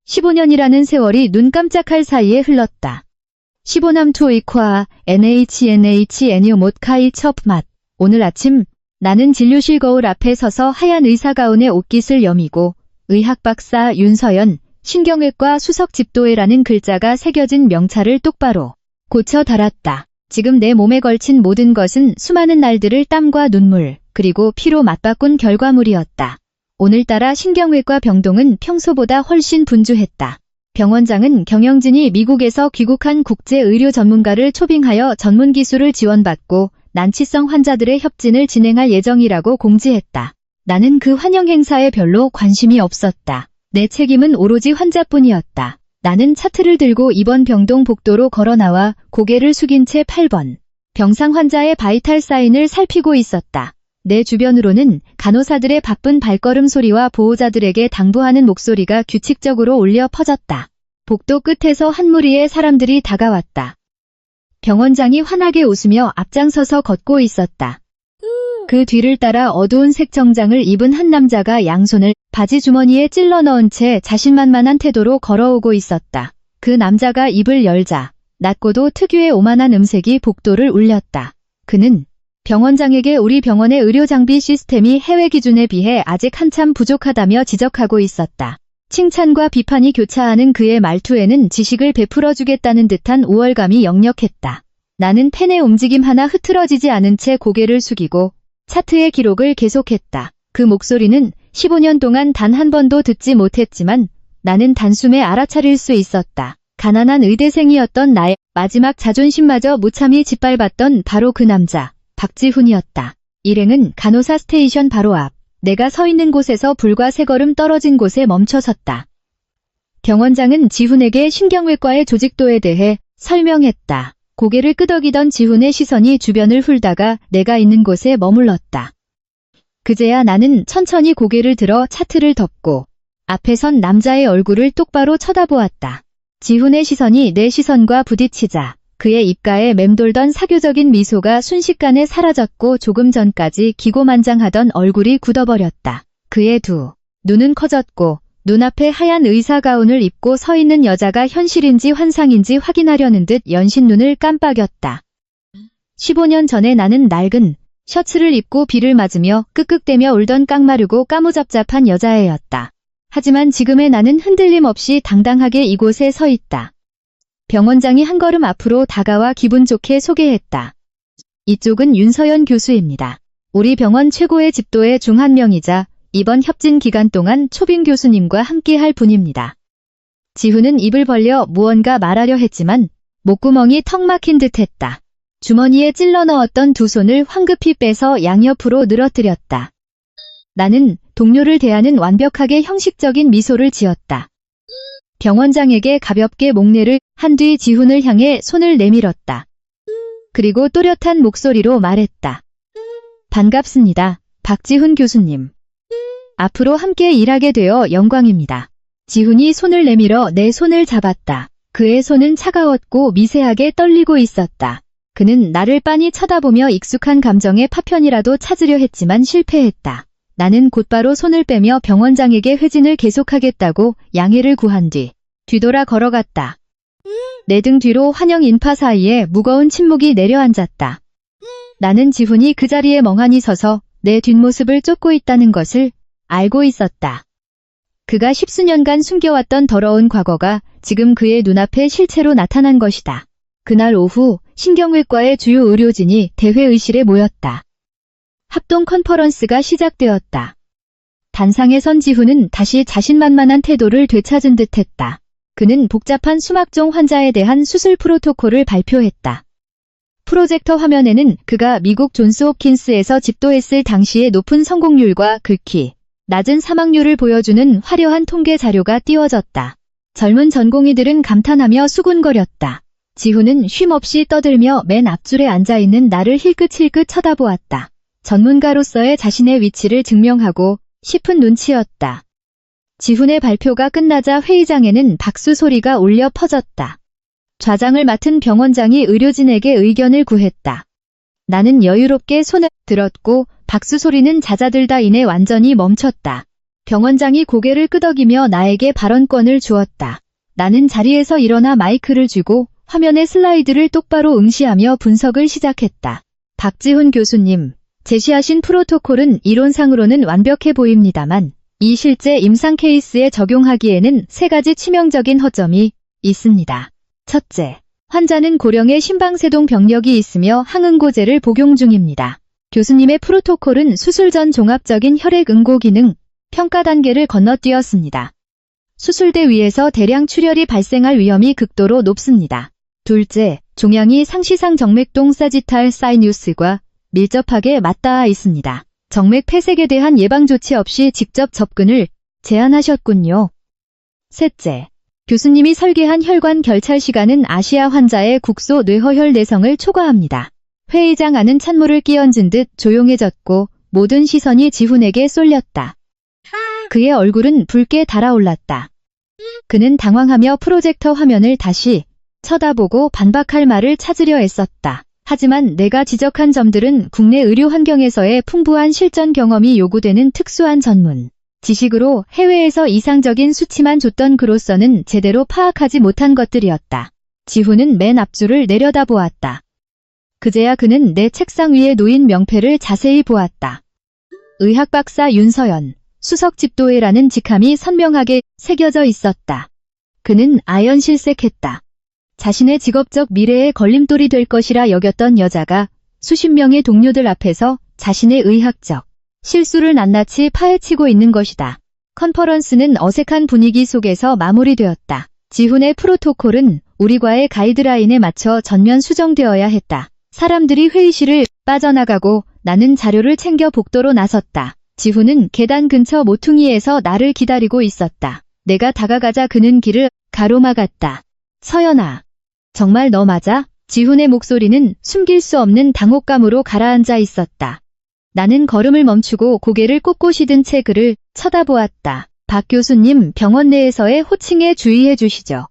15년이라는 세월이 눈 깜짝할 사이에 흘렀다. 15남 투이콰 NHNH 애니오못 카이 첩맛. 오늘 아침 나는 진료실 거울 앞에 서서 하얀 의사가운에 옷깃을 여미고 의학박사 윤서연 신경외과 수석 집도애라는 글자가 새겨진 명찰을 똑바로 고쳐 달았다. 지금 내 몸에 걸친 모든 것은 수많은 날들을 땀과 눈물 그리고 피로 맞바꾼 결과물이었다. 오늘따라 신경외과 병동은 평소보다 훨씬 분주했다. 병원장은 경영진이 미국에서 귀국한 국제의료 전문가를 초빙하여 전문기술을 지원받고 난치성 환자들의 협진을 진행할 예정이라고 공지했다. 나는 그 환영 행사에 별로 관심이 없었다. 내 책임은 오로지 환자뿐이었다. 나는 차트를 들고 입원 병동 복도로 걸어나와 고개를 숙인 채 8번 병상 환자의 바이탈 사인을 살피고 있었다. 내 주변으로는 간호사들의 바쁜 발걸음 소리와 보호자들에게 당부하는 목소리가 규칙적으로 울려 퍼졌다. 복도 끝에서 한 무리의 사람들이 다가왔다. 병원장이 환하게 웃으며 앞장서서 걷고 있었다. 그 뒤를 따라 어두운 색 정장을 입은 한 남자가 양손을 바지 주머니에 찔러 넣은 채 자신만만한 태도로 걸어오고 있었다. 그 남자가 입을 열자 낮고도 특유의 오만한 음색이 복도를 울렸다. 그는 병원장에게 우리 병원의 의료장비 시스템이 해외 기준에 비해 아직 한참 부족하다며 지적하고 있었다. 칭찬과 비판이 교차하는 그의 말투에는 지식을 베풀어주겠다는 듯한 우월감이 역력했다. 나는 펜의 움직임 하나 흐트러지지 않은 채 고개를 숙이고 차트의 기록을 계속했다. 그 목소리는 15년 동안 단 한 번도 듣지 못했지만 나는 단숨에 알아차릴 수 있었다. 가난한 의대생이었던 나의 마지막 자존심마저 무참히 짓밟았던 바로 그 남자. 박지훈이었다. 일행은 간호사 스테이션 바로 앞, 내가 서 있는 곳에서 불과 3걸음 떨어진 곳에 멈춰섰다. 병원장은 지훈에게 신경외과의 조직도에 대해 설명했다. 고개를 끄덕이던 지훈의 시선이 주변을 훑다가 내가 있는 곳에 머물렀다. 그제야 나는 천천히 고개를 들어 차트를 덮고 앞에 선 남자의 얼굴을 똑바로 쳐다보았다. 지훈의 시선이 내 시선과 부딪히자 그의 입가에 맴돌던 사교적인 미소가 순식간에 사라졌고 조금 전까지 기고만장하던 얼굴이 굳어버렸다. 그의 두 눈은 커졌고 눈앞에 하얀 의사 가운을 입고 서 있는 여자가 현실인지 환상인지 확인하려는 듯 연신 눈을 깜빡였다. 15년 전에 나는 낡은 셔츠를 입고 비를 맞으며 끄끄대며 울던 깡마르고 까무잡잡한 여자애였다. 하지만 지금의 나는 흔들림 없이 당당하게 이곳에 서 있다. 병원장이 한 걸음 앞으로 다가와 기분 좋게 소개했다. 이쪽은 윤서연 교수입니다. 우리 병원 최고의 집도의 중 한 명이자 이번 협진 기간 동안 초빙 교수님과 함께할 분입니다. 지훈은 입을 벌려 무언가 말하려 했지만 목구멍이 턱 막힌 듯했다. 주머니에 찔러 넣었던 두 손을 황급히 빼서 양옆으로 늘어뜨렸다. 나는 동료를 대하는 완벽하게 형식적인 미소를 지었다. 병원장에게 가볍게 목례를 한 뒤 지훈을 향해 손을 내밀었다. 그리고 또렷한 목소리로 말했다. 반갑습니다, 박지훈 교수님. 앞으로 함께 일하게 되어 영광입니다. 지훈이 손을 내밀어 내 손을 잡았다. 그의 손은 차가웠고 미세하게 떨리고 있었다. 그는 나를 빤히 쳐다보며 익숙한 감정의 파편이라도 찾으려 했지만 실패했다. 나는 곧바로 손을 빼며 병원장에게 회진을 계속하겠다고 양해를 구한 뒤 뒤돌아 걸어갔다. 내 등 뒤로 환영 인파 사이에 무거운 침묵이 내려앉았다. 나는 지훈이 그 자리에 멍하니 서서 내 뒷모습을 쫓고 있다는 것을 알고 있었다. 그가 십수년간 숨겨왔던 더러운 과거가 지금 그의 눈앞에 실체로 나타난 것이다. 그날 오후 신경외과의 주요 의료진이 대회의실에 모였다. 합동 컨퍼런스가 시작되었다. 단상에 선 지훈은 다시 자신만만한 태도를 되찾은 듯했다. 그는 복잡한 수막종 환자에 대한 수술 프로토콜을 발표했다. 프로젝터 화면에는 그가 미국 존스홉킨스에서 집도했을 당시의 높은 성공률과 극히 낮은 사망률을 보여주는 화려한 통계 자료가 띄워졌다. 젊은 전공의들은 감탄하며 수군거렸다. 지훈은 쉼없이 떠들며 맨 앞줄에 앉아있는 나를 힐끗힐끗 쳐다보았다. 전문가로서의 자신의 위치를 증명하고 싶은 눈치였다. 지훈의 발표가 끝나자 회의장에는 박수 소리가 울려 퍼졌다. 좌장을 맡은 병원장이 의료진에게 의견을 구했다. 나는 여유롭게 손을 들었고 박수 소리는 잦아들다 이내 완전히 멈췄다. 병원장이 고개를 끄덕이며 나에게 발언권을 주었다. 나는 자리에서 일어나 마이크를 쥐고 화면의 슬라이드를 똑바로 응시하며 분석을 시작했다. 박지훈 교수님, 제시하신 프로토콜은 이론상으로는 완벽해 보입니다만 이 실제 임상 케이스에 적용하기에는 3가지 치명적인 허점이 있습니다. 첫째, 환자는 고령의 심방세동 병력이 있으며 항응고제를 복용 중입니다. 교수님의 프로토콜은 수술 전 종합적인 혈액 응고 기능 평가 단계를 건너뛰었습니다. 수술대 위에서 대량 출혈이 발생할 위험이 극도로 높습니다. 둘째, 종양이 상시상 정맥동 사지탈 사이누스과 밀접하게 맞닿아 있습니다. 정맥 폐색에 대한 예방 조치 없이 직접 접근을 제안하셨군요. 셋째, 교수님이 설계한 혈관 결찰 시간은 아시아 환자의 국소 뇌허혈 내성을 초과합니다. 회의장 안은 찬물을 끼얹은 듯 조용해졌고 모든 시선이 지훈에게 쏠렸다. 그의 얼굴은 붉게 달아올랐다. 그는 당황하며 프로젝터 화면을 다시 쳐다보고 반박할 말을 찾으려 애썼다. 하지만 내가 지적한 점들은 국내 의료 환경에서의 풍부한 실전 경험이 요구되는 특수한 전문 지식으로 해외에서 이상적인 수치만 줬던 그로서는 제대로 파악하지 못한 것들이었다. 지훈은 맨 앞줄을 내려다보았다. 그제야 그는 내 책상 위에 놓인 명패를 자세히 보았다. 의학박사 윤서연, 수석집도회라는 직함이 선명하게 새겨져 있었다. 그는 아연실색했다. 자신의 직업적 미래에 걸림돌이 될 것이라 여겼던 여자가 수십 명의 동료들 앞에서 자신의 의학적 실수를 낱낱이 파헤치고 있는 것이다. 컨퍼런스는 어색한 분위기 속에서 마무리되었다. 지훈의 프로토콜은 우리과의 가이드라인에 맞춰 전면 수정되어야 했다. 사람들이 회의실을 빠져나가고 나는 자료를 챙겨 복도로 나섰다. 지훈은 계단 근처 모퉁이에서 나를 기다리고 있었다. 내가 다가가자 그는 길을 가로막았다. 서연아, 정말 너 맞아? 지훈의 목소리는 숨길 수 없는 당혹감으로 가라앉아 있었다. 나는 걸음을 멈추고 고개를 꼿꼿이 든 채 그를 쳐다보았다. 박 교수님, 병원 내에서의 호칭에 주의해 주시죠.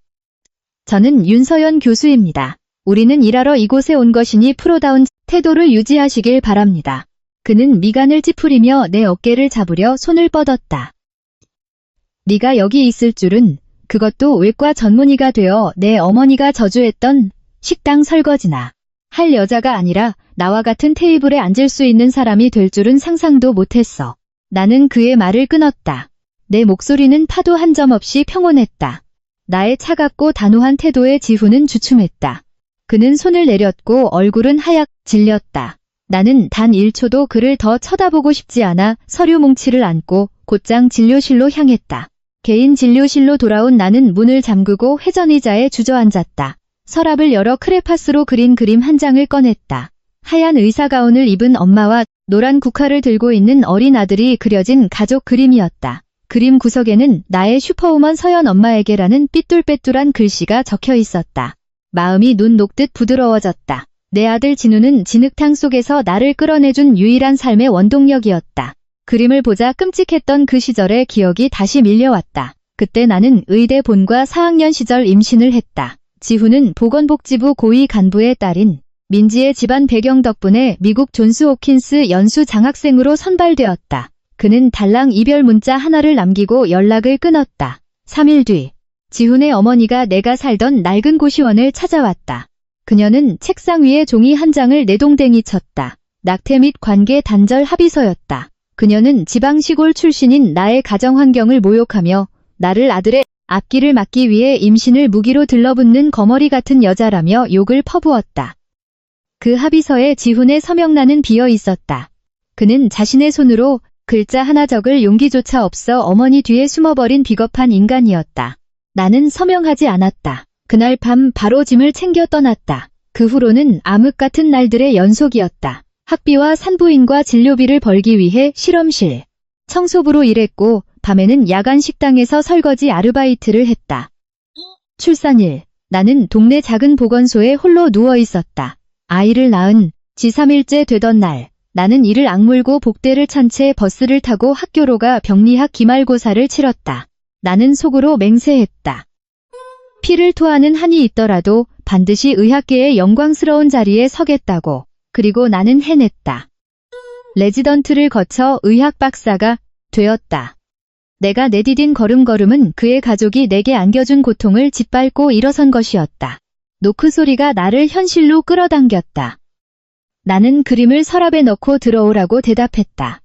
저는 윤서연 교수입니다. 우리는 일하러 이곳에 온 것이니 프로다운 태도를 유지하시길 바랍니다. 그는 미간을 찌푸리며 내 어깨를 잡으려 손을 뻗었다. 네가 여기 있을 줄은, 그것도 외과 전문의가 되어 내 어머니가 저주했던 식당 설거지나 할 여자가 아니라 나와 같은 테이블에 앉을 수 있는 사람이 될 줄은 상상도 못했어. 나는 그의 말을 끊었다. 내 목소리는 파도 한 점 없이 평온했다. 나의 차갑고 단호한 태도에 지훈은 주춤했다. 그는 손을 내렸고 얼굴은 하얗 질렸다. 나는 단 1초도 그를 더 쳐다보고 싶지 않아 서류 뭉치를 안고 곧장 진료실로 향했다. 개인 진료실로 돌아온 나는 문을 잠그고 회전의자에 주저앉았다. 서랍을 열어 크레파스로 그린 그림 한 장을 꺼냈다. 하얀 의사가운을 입은 엄마와 노란 국화를 들고 있는 어린 아들이 그려진 가족 그림이었다. 그림 구석에는 나의 슈퍼우먼 서연 엄마에게라는 삐뚤빼뚤한 글씨가 적혀 있었다. 마음이 눈 녹듯 부드러워졌다. 내 아들 진우는 진흙탕 속에서 나를 끌어내준 유일한 삶의 원동력이었다. 그림을 보자 끔찍했던 그 시절의 기억이 다시 밀려왔다. 그때 나는 의대 본과 4학년 시절 임신을 했다. 지훈은 보건복지부 고위 간부의 딸인 민지의 집안 배경 덕분에 미국 존스 호킨스 연수 장학생으로 선발되었다. 그는 달랑 이별 문자 하나를 남기고 연락을 끊었다. 3일 뒤, 지훈의 어머니가 내가 살던 낡은 고시원을 찾아왔다. 그녀는 책상 위에 종이 한 장을 내동댕이 쳤다. 낙태 및 관계 단절 합의서였다. 그녀는 지방시골 출신인 나의 가정환경을 모욕하며 나를 아들의 앞길을 막기 위해 임신을 무기로 들러붙는 거머리 같은 여자라며 욕을 퍼부었다. 그 합의서에 지훈의 서명란은 비어 있었다. 그는 자신의 손으로 글자 하나 적을 용기조차 없어 어머니 뒤에 숨어버린 비겁한 인간이었다. 나는 서명하지 않았다. 그날 밤 바로 짐을 챙겨 떠났다. 그 후로는 암흑 같은 날들의 연속이었다. 학비와 산부인과 진료비를 벌기 위해 실험실, 청소부로 일했고 밤에는 야간 식당에서 설거지 아르바이트를 했다. 출산일, 나는 동네 작은 보건소에 홀로 누워 있었다. 아이를 낳은 지 3일째 되던 날, 나는 이를 악물고 복대를 찬 채 버스를 타고 학교로 가 병리학 기말고사를 치렀다. 나는 속으로 맹세했다. 피를 토하는 한이 있더라도 반드시 의학계의 영광스러운 자리에 서겠다고. 그리고 나는 해냈다. 레지던트를 거쳐 의학 박사가 되었다. 내가 내디딘 걸음걸음은 그의 가족이 내게 안겨준 고통을 짓밟고 일어선 것이었다. 노크 소리가 나를 현실로 끌어당겼다. 나는 그림을 서랍에 넣고 들어오라고 대답했다.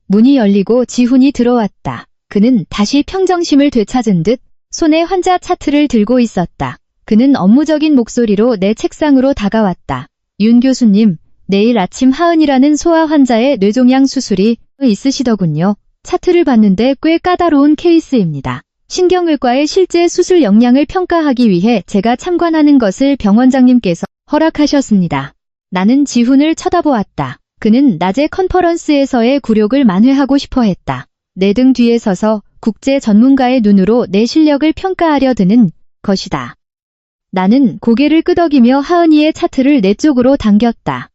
문이 열리고 지훈이 들어왔다. 그는 다시 평정심을 되찾은 듯 손에 환자 차트를 들고 있었다. 그는 업무적인 목소리로 내 책상으로 다가왔다. 윤 교수님, 내일 아침 하은이라는 소아 환자의 뇌종양 수술이 있으시더군요. 차트를 봤는데 꽤 까다로운 케이스입니다. 신경외과의 실제 수술 역량을 평가하기 위해 제가 참관하는 것을 병원장님께서 허락하셨습니다. 나는 지훈을 쳐다보았다. 그는 낮에 컨퍼런스에서의 굴욕을 만회하고 싶어 했다. 내 등 뒤에 서서 국제 전문가의 눈으로 내 실력을 평가하려 드는 것이다. 나는 고개를 끄덕이며 하은이의 차트를 내 쪽으로 당겼다.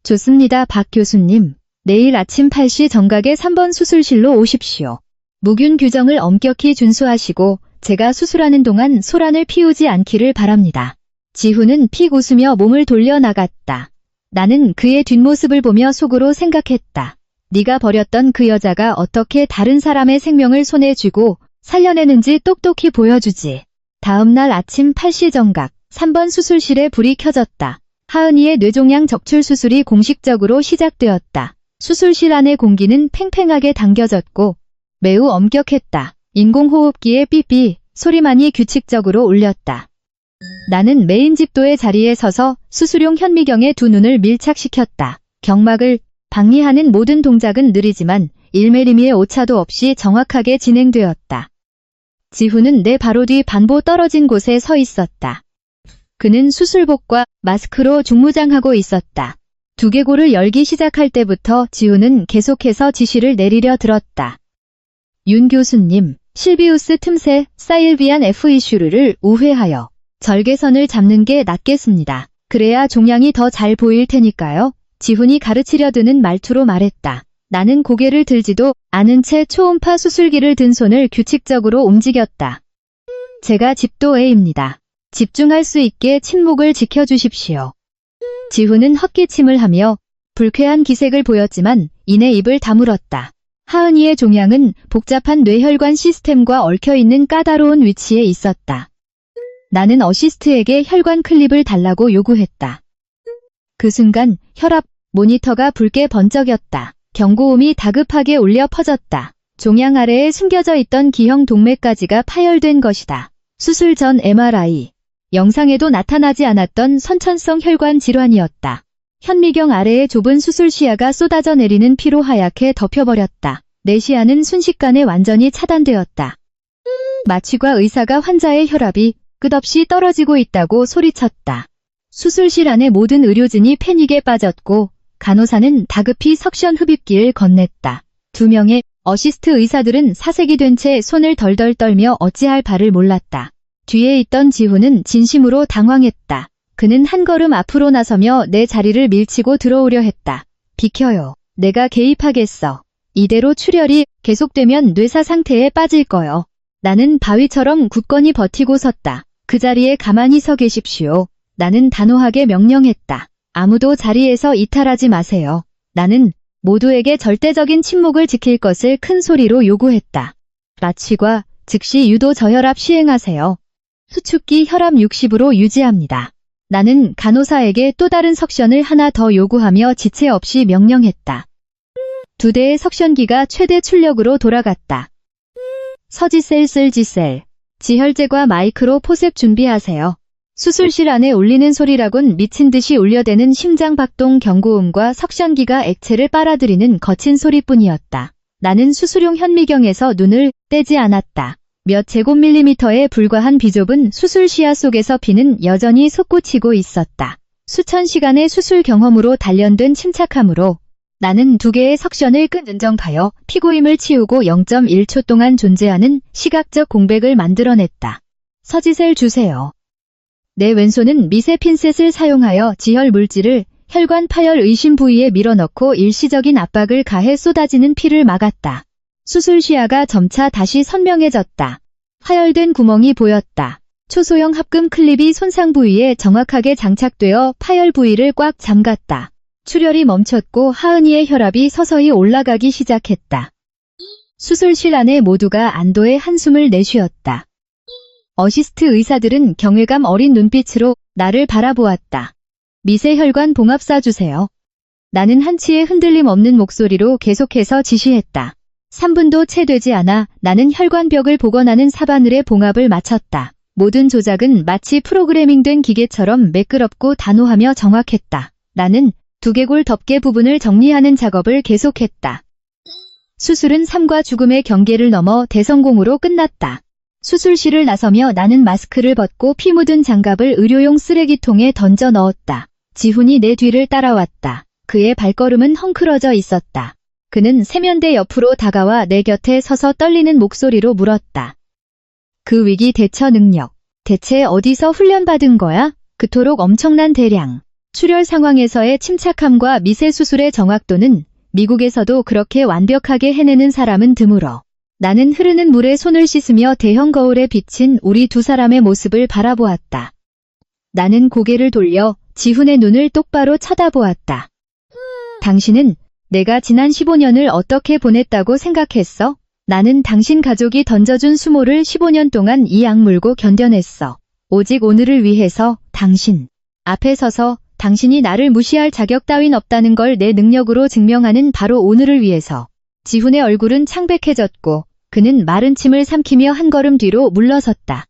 좋습니다, 박 교수님. 내일 아침 8시 정각에 3번 수술실로 오십시오. 무균 규정을 엄격히 준수하시고 제가 수술하는 동안 소란을 피우지 않기를 바랍니다. 지훈은 픽 웃으며 몸을 돌려나갔다. 나는 그의 뒷모습을 보며 속으로 생각했다. 네가 버렸던 그 여자가 어떻게 다른 사람의 생명을 손에 쥐고 살려내는지 똑똑히 보여주지. 다음 날 아침 8시 정각 3번 수술실에 불이 켜졌다. 하은이의 뇌종양 적출 수술이 공식적으로 시작되었다. 수술실 안의 공기는 팽팽하게 당겨졌고 매우 엄격했다. 인공호흡기의 삐삐 소리만이 규칙적으로 울렸다. 나는 메인 집도의 자리에 서서 수술용 현미경에 두 눈을 밀착시켰다. 경막을 박리하는 모든 동작은 느리지만 1mm의 오차도 없이 정확하게 진행되었다. 지훈은 내 바로 뒤 반보 떨어진 곳에 서 있었다. 그는 수술복과 마스크로 중무장하고 있었다. 두개골을 열기 시작할 때부터 지훈은 계속해서 지시를 내리려 들었다. 윤 교수님, 실비우스 틈새 사일비안 F 이슈를 우회하여 절개선을 잡는 게 낫겠습니다. 그래야 종양이 더 잘 보일 테니까요. 지훈이 가르치려 드는 말투로 말했다. 나는 고개를 들지도 않은 채 초음파 수술기를 든 손을 규칙적으로 움직였다. 제가 집도 A입니다. 집중할 수 있게 침묵을 지켜주십시오. 지훈은 헛기침을 하며 불쾌한 기색을 보였지만 이내 입을 다물었다. 하은이의 종양은 복잡한 뇌혈관 시스템과 얽혀있는 까다로운 위치에 있었다. 나는 어시스트에게 혈관 클립을 달라고 요구했다. 그 순간 혈압 모니터가 붉게 번쩍였다. 경고음이 다급하게 울려 퍼졌다. 종양 아래에 숨겨져 있던 기형 동맥까지가 파열된 것이다. 수술 전 MRI. 영상에도 나타나지 않았던 선천성 혈관 질환이었다. 현미경 아래의 좁은 수술 시야가 쏟아져 내리는 피로 하얗게 덮여버렸다. 내 시야는 순식간에 완전히 차단되었다. 마취과 의사가 환자의 혈압이 끝없이 떨어지고 있다고 소리쳤다. 수술실 안의 모든 의료진이 패닉에 빠졌고 간호사는 다급히 석션 흡입기를 건넸다. 2명의 어시스트 의사들은 사색이 된 채 손을 덜덜 떨며 어찌할 바를 몰랐다. 뒤에 있던 지훈은 진심으로 당황했다. 그는 한 걸음 앞으로 나서며 내 자리를 밀치고 들어오려 했다. 비켜요. 내가 개입하겠어. 이대로 출혈이 계속되면 뇌사 상태에 빠질 거요. 나는 바위처럼 굳건히 버티고 섰다. 그 자리에 가만히 서 계십시오. 나는 단호하게 명령했다. 아무도 자리에서 이탈하지 마세요. 나는 모두에게 절대적인 침묵을 지킬 것을 큰 소리로 요구했다. 마취과 즉시 유도 저혈압 시행하세요. 수축기 혈압 60으로 유지합니다. 나는 간호사에게 또 다른 석션을 하나 더 요구하며 지체 없이 명령했다. 2대의 석션기가 최대 출력으로 돌아갔다. 서지셀 쓸지셀. 지혈제과 마이크로 포셉 준비하세요. 수술실 안에 울리는 소리라곤 미친 듯이 울려대는 심장박동 경고음과 석션기가 액체를 빨아들이는 거친 소리뿐이었다. 나는 수술용 현미경에서 눈을 떼지 않았다. 몇 제곱밀리미터에 불과한 비좁은 수술 시야 속에서 피는 여전히 솟구치고 있었다. 수천 시간의 수술 경험으로 단련된 침착함으로 나는 2개의 석션을 끈은정하여 피고임을 치우고 0.1초 동안 존재하는 시각적 공백을 만들어냈다. 서지셀 주세요. 내 왼손은 미세 핀셋을 사용하여 지혈 물질을 혈관 파열 의심 부위에 밀어넣고 일시적인 압박을 가해 쏟아지는 피를 막았다. 수술 시야가 점차 다시 선명해졌다. 파열된 구멍이 보였다. 초소형 합금 클립이 손상 부위에 정확하게 장착되어 파열 부위를 꽉 잠갔다. 출혈이 멈췄고 하은이의 혈압이 서서히 올라가기 시작했다. 수술실 안에 모두가 안도의 한숨을 내쉬었다. 어시스트 의사들은 경외감 어린 눈빛으로 나를 바라보았다. 미세혈관 봉합 쏴주세요. 나는 한치의 흔들림 없는 목소리로 계속해서 지시했다. 3분도 채 되지 않아 나는 혈관벽을 복원하는 사바늘의 봉합을 마쳤다. 모든 조작은 마치 프로그래밍된 기계처럼 매끄럽고 단호하며 정확했다. 나는 두개골 덮개 부분을 정리하는 작업을 계속했다. 수술은 삶과 죽음의 경계를 넘어 대성공으로 끝났다. 수술실을 나서며 나는 마스크를 벗고 피 묻은 장갑을 의료용 쓰레기통에 던져 넣었다. 지훈이 내 뒤를 따라왔다. 그의 발걸음은 헝클어져 있었다. 그는 세면대 옆으로 다가와 내 곁에 서서 떨리는 목소리로 물었다. 그 위기 대처 능력, 대체 어디서 훈련받은 거야? 그토록 엄청난 대량, 출혈 상황에서의 침착함과 미세 수술의 정확도는 미국에서도 그렇게 완벽하게 해내는 사람은 드물어. 나는 흐르는 물에 손을 씻으며 대형 거울에 비친 우리 두 사람의 모습을 바라보았다. 나는 고개를 돌려 지훈의 눈을 똑바로 쳐다보았다. 당신은 내가 지난 15년을 어떻게 보냈다고 생각했어? 나는 당신 가족이 던져준 수모를 15년 동안 이 악물고 견뎌냈어. 오직 오늘을 위해서 당신 앞에 서서 당신이 나를 무시할 자격 따윈 없다는 걸 내 능력으로 증명하는 바로 오늘을 위해서. 지훈의 얼굴은 창백해졌고 그는 마른 침을 삼키며 한 걸음 뒤로 물러섰다.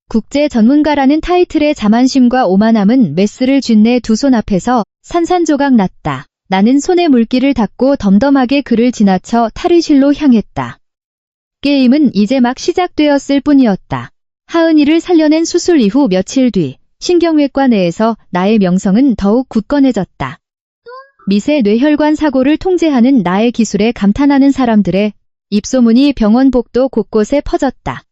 국제 전문가라는 타이틀의 자만심과 오만함은 메스를 쥔 내 두 손 앞에서 산산조각 났다. 나는 손에 물기를 닦고 덤덤하게 그를 지나쳐 탈의실로 향했다. 게임은 이제 막 시작되었을 뿐이었다. 하은이를 살려낸 수술 이후 며칠 뒤 신경외과 내에서 나의 명성은 더욱 굳건해졌다. 미세 뇌혈관 사고를 통제하는 나의 기술에 감탄하는 사람들의 입소문이 병원 복도 곳곳에 퍼졌다.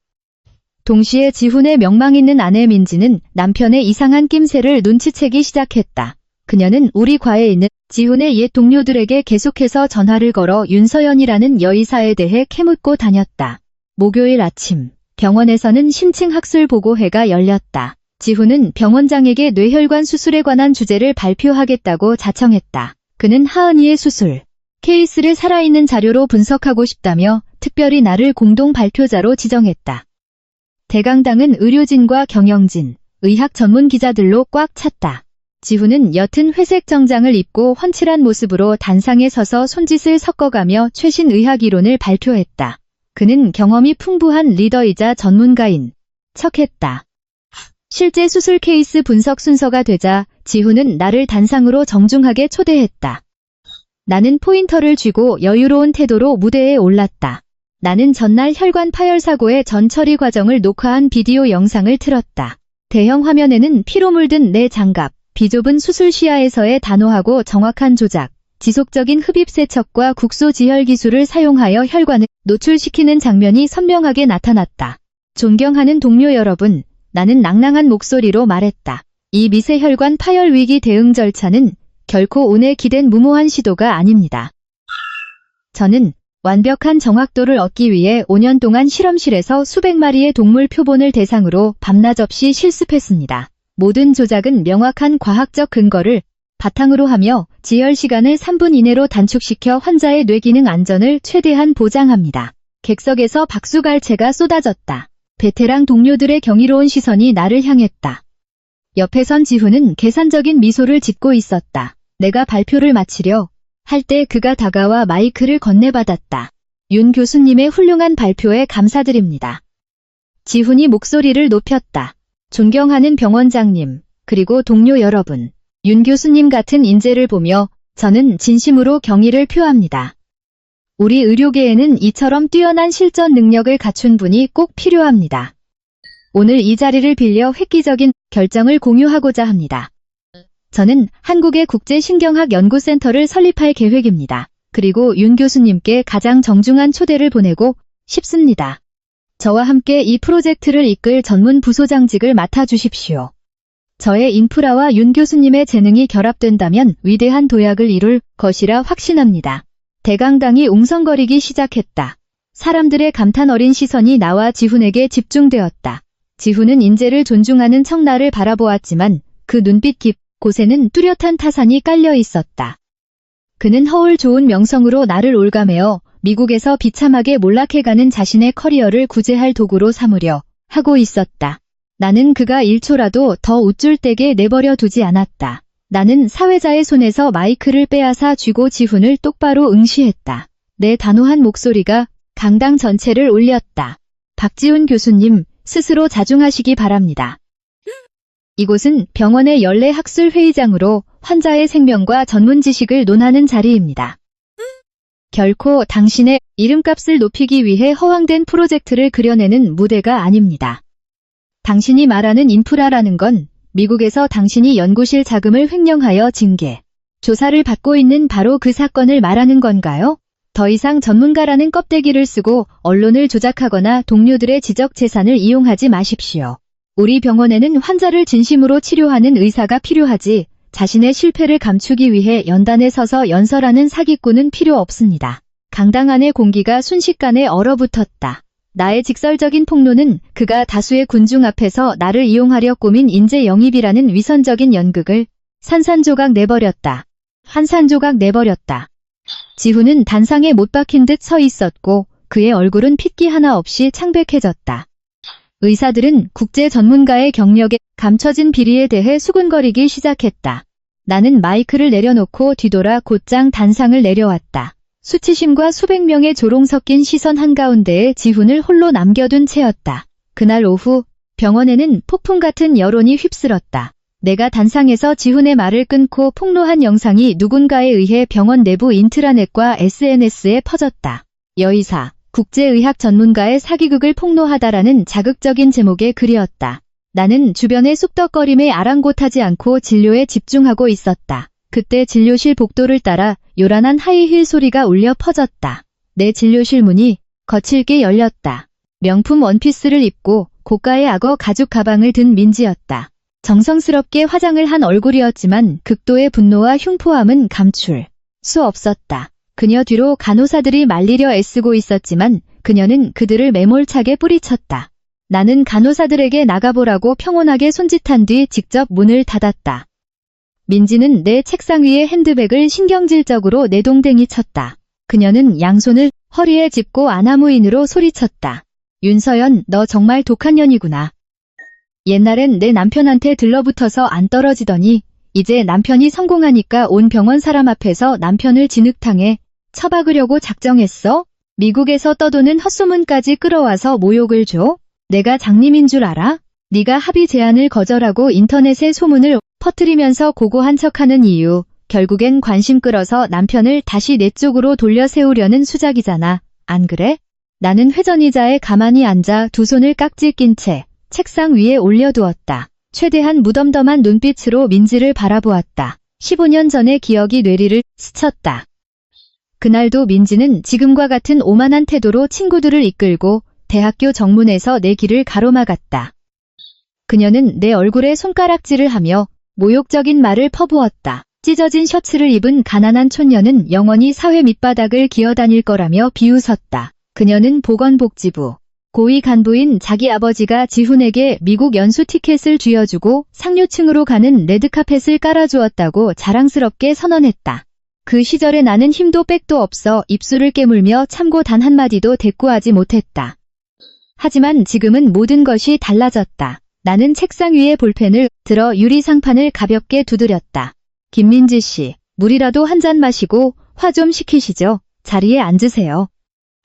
동시에 지훈의 명망 있는 아내 민지는 남편의 이상한 낌새를 눈치채기 시작했다. 그녀는 우리 과에 있는 지훈의 옛 동료들에게 계속해서 전화를 걸어 윤서연이라는 여의사에 대해 캐묻고 다녔다. 목요일 아침, 병원에서는 심층 학술 보고회가 열렸다. 지훈은 병원장에게 뇌혈관 수술에 관한 주제를 발표하겠다고 자청했다. 그는 하은이의 수술 케이스를 살아있는 자료로 분석하고 싶다며 특별히 나를 공동 발표자로 지정했다. 대강당은 의료진과 경영진, 의학 전문 기자들로 꽉 찼다. 지훈은 옅은 회색 정장을 입고 훤칠한 모습으로 단상에 서서 손짓을 섞어가며 최신 의학 이론을 발표했다. 그는 경험이 풍부한 리더이자 전문가인 척했다. 실제 수술 케이스 분석 순서가 되자 지훈은 나를 단상으로 정중하게 초대했다. 나는 포인터를 쥐고 여유로운 태도로 무대에 올랐다. 나는 전날 혈관 파열 사고의 전 처리 과정을 녹화한 비디오 영상을 틀었다. 대형 화면에는 피로 물든 내 장갑, 비좁은 수술 시야에서의 단호하고 정확한 조작, 지속적인 흡입 세척과 국소 지혈 기술을 사용하여 혈관을 노출시키는 장면이 선명하게 나타났다. 존경하는 동료 여러분, 나는 낭낭한 목소리로 말했다. 이 미세혈관 파열 위기 대응 절차는 결코 운에 기댄 무모한 시도가 아닙니다. 저는 완벽한 정확도를 얻기 위해 5년 동안 실험실에서 수백 마리의 동물 표본을 대상으로 밤낮 없이 실습했습니다. 모든 조작은 명확한 과학적 근거를 바탕으로 하며 지혈 시간을 3분 이내로 단축시켜 환자의 뇌기능 안전을 최대한 보장합니다. 객석에서 박수갈채가 쏟아졌다. 베테랑 동료들의 경이로운 시선이 나를 향했다. 옆에 선 지훈은 계산적인 미소를 짓고 있었다. 내가 발표를 마치려 할 때 그가 다가와 마이크를 건네받았다. 윤 교수님의 훌륭한 발표에 감사드립니다. 지훈이 목소리를 높였다. 존경하는 병원장님, 그리고 동료 여러분, 윤 교수님 같은 인재를 보며 저는 진심으로 경의를 표합니다. 우리 의료계에는 이처럼 뛰어난 실전 능력을 갖춘 분이 꼭 필요합니다. 오늘 이 자리를 빌려 획기적인 결정을 공유하고자 합니다. 저는 한국의 국제신경학연구센터를 설립할 계획입니다. 그리고 윤 교수님께 가장 정중한 초대를 보내고 싶습니다. 저와 함께 이 프로젝트를 이끌 전문 부소장직을 맡아주십시오. 저의 인프라와 윤 교수님의 재능이 결합된다면 위대한 도약을 이룰 것이라 확신합니다. 대강당이 웅성거리기 시작했다. 사람들의 감탄 어린 시선이 나와 지훈에게 집중되었다. 지훈은 인재를 존중하는 척 나를 바라보았지만 그 눈빛 곳에는 뚜렷한 타산이 깔려 있었다. 그는 허울 좋은 명성으로 나를 올가매어 미국에서 비참하게 몰락해가는 자신의 커리어를 구제할 도구로 삼으려 하고 있었다. 나는 그가 1초라도 더 우쭐대게 내버려 두지 않았다. 나는 사회자의 손에서 마이크를 빼앗아 쥐고 지훈을 똑바로 응시했다. 내 단호한 목소리가 강당 전체를 울렸다. 박지훈 교수님, 스스로 자중하시기 바랍니다. 이곳은 병원의 연례 학술 회의장으로 환자의 생명과 전문 지식을 논하는 자리입니다. 결코 당신의 이름값을 높이기 위해 허황된 프로젝트를 그려내는 무대가 아닙니다. 당신이 말하는 인프라라는 건 미국에서 당신이 연구실 자금을 횡령하여 징계, 조사를 받고 있는 바로 그 사건을 말하는 건가요? 더 이상 전문가라는 껍데기를 쓰고 언론을 조작하거나 동료들의 지적 재산을 이용하지 마십시오. 우리 병원에는 환자를 진심으로 치료하는 의사가 필요하지, 자신의 실패를 감추기 위해 연단에 서서 연설하는 사기꾼은 필요 없습니다. 강당 안의 공기가 순식간에 얼어붙었다. 나의 직설적인 폭로는 그가 다수의 군중 앞에서 나를 이용하려 꾸민 인재 영입이라는 위선적인 연극을 산산조각 내버렸다. 한산조각 내버렸다. 지훈은 단상에 못 박힌 듯 서 있었고 그의 얼굴은 핏기 하나 없이 창백해졌다. 의사들은 국제 전문가의 경력에 감춰진 비리에 대해 수군거리기 시작했다. 나는 마이크를 내려놓고 뒤돌아 곧장 단상을 내려왔다. 수치심과 수백 명의 조롱 섞인 시선 한가운데에 지훈을 홀로 남겨둔 채였다. 그날 오후 병원에는 폭풍 같은 여론이 휩쓸었다. 내가 단상에서 지훈의 말을 끊고 폭로한 영상이 누군가에 의해 병원 내부 인트라넷과 SNS에 퍼졌다. 여의사, 국제의학 전문가의 사기극을 폭로하다라는 자극적인 제목의 글이었다. 나는 주변의 쑥덕거림에 아랑곳하지 않고 진료에 집중하고 있었다. 그때 진료실 복도를 따라 요란한 하이힐 소리가 울려 퍼졌다. 내 진료실 문이 거칠게 열렸다. 명품 원피스를 입고 고가의 악어 가죽 가방을 든 민지였다. 정성스럽게 화장을 한 얼굴이었지만 극도의 분노와 흉포함은 감출 수 없었다. 그녀 뒤로 간호사들이 말리려 애쓰고 있었지만 그녀는 그들을 매몰차게 뿌리쳤다. 나는 간호사들에게 나가보라고 평온하게 손짓한 뒤 직접 문을 닫았다. 민지는 내 책상 위에 핸드백을 신경질적으로 내동댕이 쳤다. 그녀는 양손을 허리에 짚고 아나무인으로 소리쳤다. 윤서연, 너 정말 독한 년이구나. 옛날엔 내 남편한테 들러붙어서 안 떨어지더니 이제 남편이 성공하니까 온 병원 사람 앞에서 남편을 진흙탕에 처박으려고 작정했어? 미국에서 떠도는 헛소문까지 끌어와서 모욕을 줘? 내가 장님인 줄 알아? 네가 합의 제안을 거절하고 인터넷에 소문을 퍼뜨리면서 고고한 척하는 이유, 결국엔 관심 끌어서 남편을 다시 내 쪽으로 돌려 세우려는 수작이잖아. 안 그래? 나는 회전의자에 가만히 앉아 두 손을 깍지 낀 채 책상 위에 올려두었다. 최대한 무덤덤한 눈빛으로 민지를 바라보았다. 15년 전의 기억이 뇌리를 스쳤다. 그날도 민지는 지금과 같은 오만한 태도로 친구들을 이끌고 대학교 정문에서 내 길을 가로막았다. 그녀는 내 얼굴에 손가락질을 하며 모욕적인 말을 퍼부었다. 찢어진 셔츠를 입은 가난한 촌녀는 영원히 사회 밑바닥을 기어다닐 거라며 비웃었다. 그녀는 보건복지부 고위 간부인 자기 아버지가 지훈에게 미국 연수 티켓을 쥐어주고 상류층으로 가는 레드카펫을 깔아주었다고 자랑스럽게 선언했다. 그 시절에 나는 힘도 백도 없어 입술을 깨물며 참고 단 한마디도 대꾸하지 못했다. 하지만 지금은 모든 것이 달라졌다. 나는 책상 위에 볼펜을 들어 유리상판을 가볍게 두드렸다. 김민지 씨, 물이라도 한 잔 마시고 화 좀 식히시죠. 자리에 앉으세요.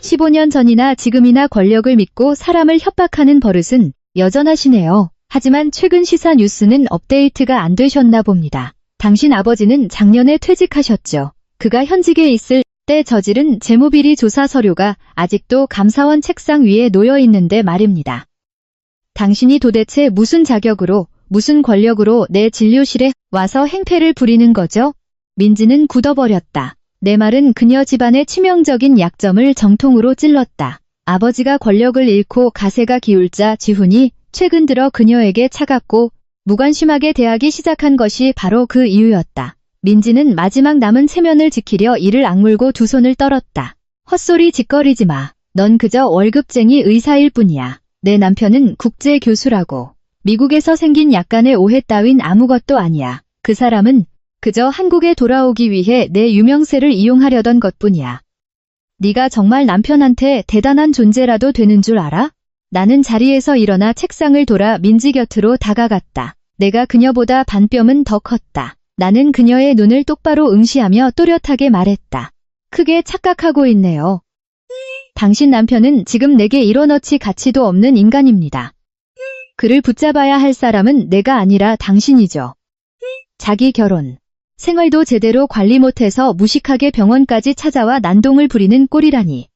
15년 전이나 지금이나 권력을 믿고 사람을 협박하는 버릇은 여전하시네요. 하지만 최근 시사 뉴스는 업데이트가 안 되셨나 봅니다. 당신 아버지는 작년에 퇴직하셨죠. 그가 현직에 있을 때 저지른 재무비리 조사 서류가 아직도 감사원 책상 위에 놓여 있는데 말입니다. 당신이 도대체 무슨 자격으로, 무슨 권력으로 내 진료실에 와서 행패를 부리는 거죠? 민지는 굳어버렸다. 내 말은 그녀 집안의 치명적인 약점을 정통으로 찔렀다. 아버지가 권력을 잃고 가세가 기울자 지훈이 최근 들어 그녀에게 차갑고 무관심하게 대하기 시작한 것이 바로 그 이유였다. 민지는 마지막 남은 체면을 지키려 이를 악물고 두 손을 떨었다. 헛소리 짓거리지 마. 넌 그저 월급쟁이 의사일 뿐이야. 내 남편은 국제 교수라고. 미국에서 생긴 약간의 오해 따윈 아무것도 아니야. 그 사람은 그저 한국에 돌아오기 위해 내 유명세를 이용하려던 것뿐이야. 네가 정말 남편한테 대단한 존재라도 되는 줄 알아? 나는 자리에서 일어나 책상을 돌아 민지 곁으로 다가갔다. 내가 그녀보다 반뼘은 더 컸다. 나는 그녀의 눈을 똑바로 응시하며 또렷하게 말했다. 크게 착각하고 있네요. 당신 남편은 지금 내게 1원어치 가치도 없는 인간입니다. 그를 붙잡아야 할 사람은 내가 아니라 당신이죠. 자기 결혼, 생활도 제대로 관리 못해서 무식하게 병원까지 찾아와 난동을 부리는 꼴이라니.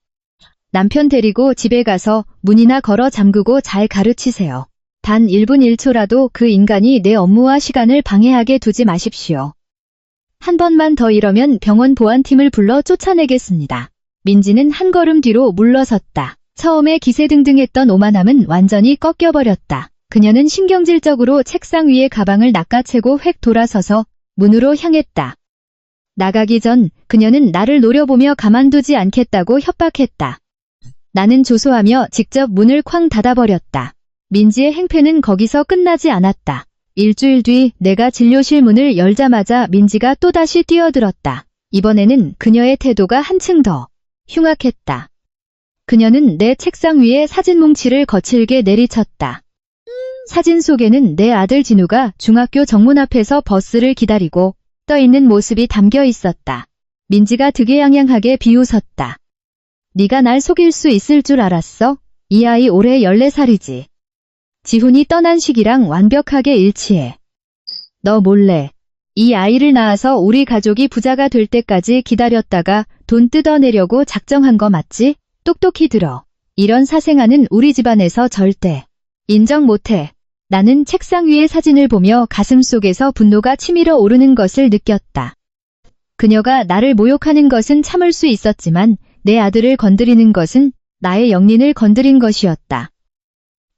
남편 데리고 집에 가서 문이나 걸어 잠그고 잘 가르치세요. 단 1분 1초라도 그 인간이 내 업무와 시간을 방해하게 두지 마십시오. 한 번만 더 이러면 병원 보안팀을 불러 쫓아내겠습니다. 민지는 한 걸음 뒤로 물러섰다. 처음에 기세등등했던 오만함은 완전히 꺾여버렸다. 그녀는 신경질적으로 책상 위에 가방을 낚아채고 획 돌아서서 문으로 향했다. 나가기 전 그녀는 나를 노려보며 가만두지 않겠다고 협박했다. 나는 조소하며 직접 문을 쾅 닫아버렸다. 민지의 행패는 거기서 끝나지 않았다. 일주일 뒤 내가 진료실 문을 열자마자 민지가 또다시 뛰어들었다. 이번에는 그녀의 태도가 한층 더 흉악했다. 그녀는 내 책상 위에 사진 뭉치를 거칠게 내리쳤다. 사진 속에는 내 아들 진우가 중학교 정문 앞에서 버스를 기다리고 떠있는 모습이 담겨 있었다. 민지가 득의양양하게 비웃었다. 네가 날 속일 수 있을 줄 알았어? 이 아이 올해 14살이지. 지훈이 떠난 시기랑 완벽하게 일치해. 너 몰래 이 아이를 낳아서 우리 가족이 부자가 될 때까지 기다렸다가 돈 뜯어내려고 작정한 거 맞지? 똑똑히 들어. 이런 사생아는 우리 집안에서 절대 인정 못해. 나는 책상 위의 사진을 보며 가슴속에서 분노가 치밀어 오르는 것을 느꼈다. 그녀가 나를 모욕하는 것은 참을 수 있었지만 내 아들을 건드리는 것은 나의 영린을 건드린 것이었다.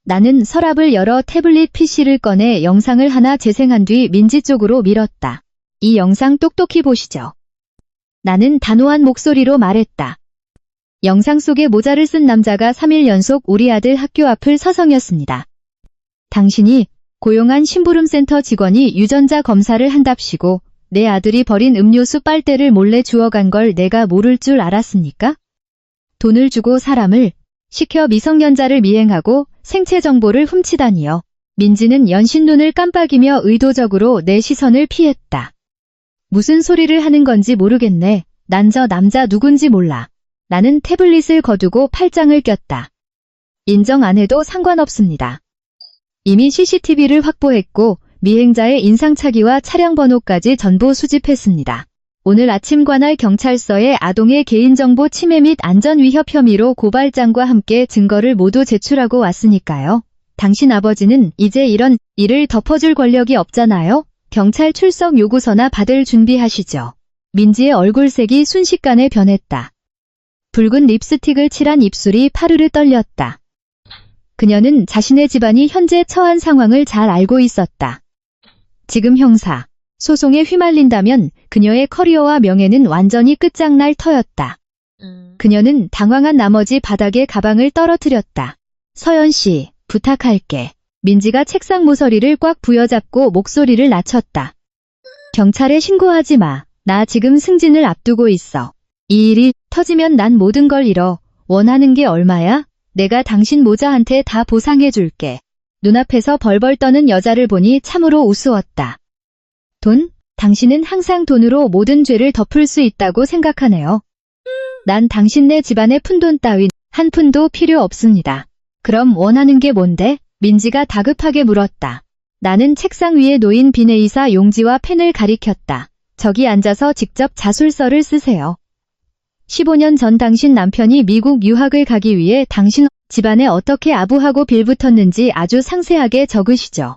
나는 서랍을 열어 태블릿 PC를 꺼내 영상을 하나 재생한 뒤 민지 쪽으로 밀었다. 이 영상 똑똑히 보시죠. 나는 단호한 목소리로 말했다. 영상 속에 모자를 쓴 남자가 3일 연속 우리 아들 학교 앞을 서성였습니다. 당신이 고용한 심부름센터 직원이 유전자 검사를 한답시고 내 아들이 버린 음료수 빨대를 몰래 주워간 걸 내가 모를 줄 알았습니까? 돈을 주고 사람을 시켜 미성년자를 미행하고 생체 정보를 훔치다니요. 민지는 연신 눈을 깜빡이며 의도적으로 내 시선을 피했다. 무슨 소리를 하는 건지 모르겠네. 난 저 남자 누군지 몰라. 나는 태블릿을 거두고 팔짱을 꼈다. 인정 안 해도 상관없습니다. 이미 CCTV를 확보했고 미행자의 인상착의와 차량 번호까지 전부 수집했습니다. 오늘 아침 관할 경찰서에 아동의 개인정보 침해 및 안전위협 혐의로 고발장과 함께 증거를 모두 제출하고 왔으니까요. 당신 아버지는 이제 이런 일을 덮어줄 권력이 없잖아요. 경찰 출석 요구서나 받을 준비하시죠. 민지의 얼굴색이 순식간에 변했다. 붉은 립스틱을 칠한 입술이 파르르 떨렸다. 그녀는 자신의 집안이 현재 처한 상황을 잘 알고 있었다. 지금 형사 소송에 휘말린다면 그녀의 커리어와 명예는 완전히 끝장날 터였다. 그녀는 당황한 나머지 바닥에 가방을 떨어뜨렸다. 서연 씨, 부탁할게. 민지가 책상 모서리를 꽉 부여잡고 목소리를 낮췄다. 경찰에 신고하지 마. 나 지금 승진을 앞두고 있어. 이 일이 터지면 난 모든 걸 잃어. 원하는 게 얼마야? 내가 당신 모자한테 다 보상해줄게. 눈앞에서 벌벌 떠는 여자를 보니 참으로 우스웠다. 돈? 당신은 항상 돈으로 모든 죄를 덮을 수 있다고 생각하네요. 난 당신네 집안의 푼돈 따윈 한 푼도 필요 없습니다. 그럼 원하는 게 뭔데? 민지가 다급하게 물었다. 나는 책상 위에 놓인 비네이사 용지와 펜을 가리켰다. 저기 앉아서 직접 자술서를 쓰세요. 15년 전 당신 남편이 미국 유학을 가기 위해 당신 집안에 어떻게 아부하고 빌붙었는지 아주 상세하게 적으시죠.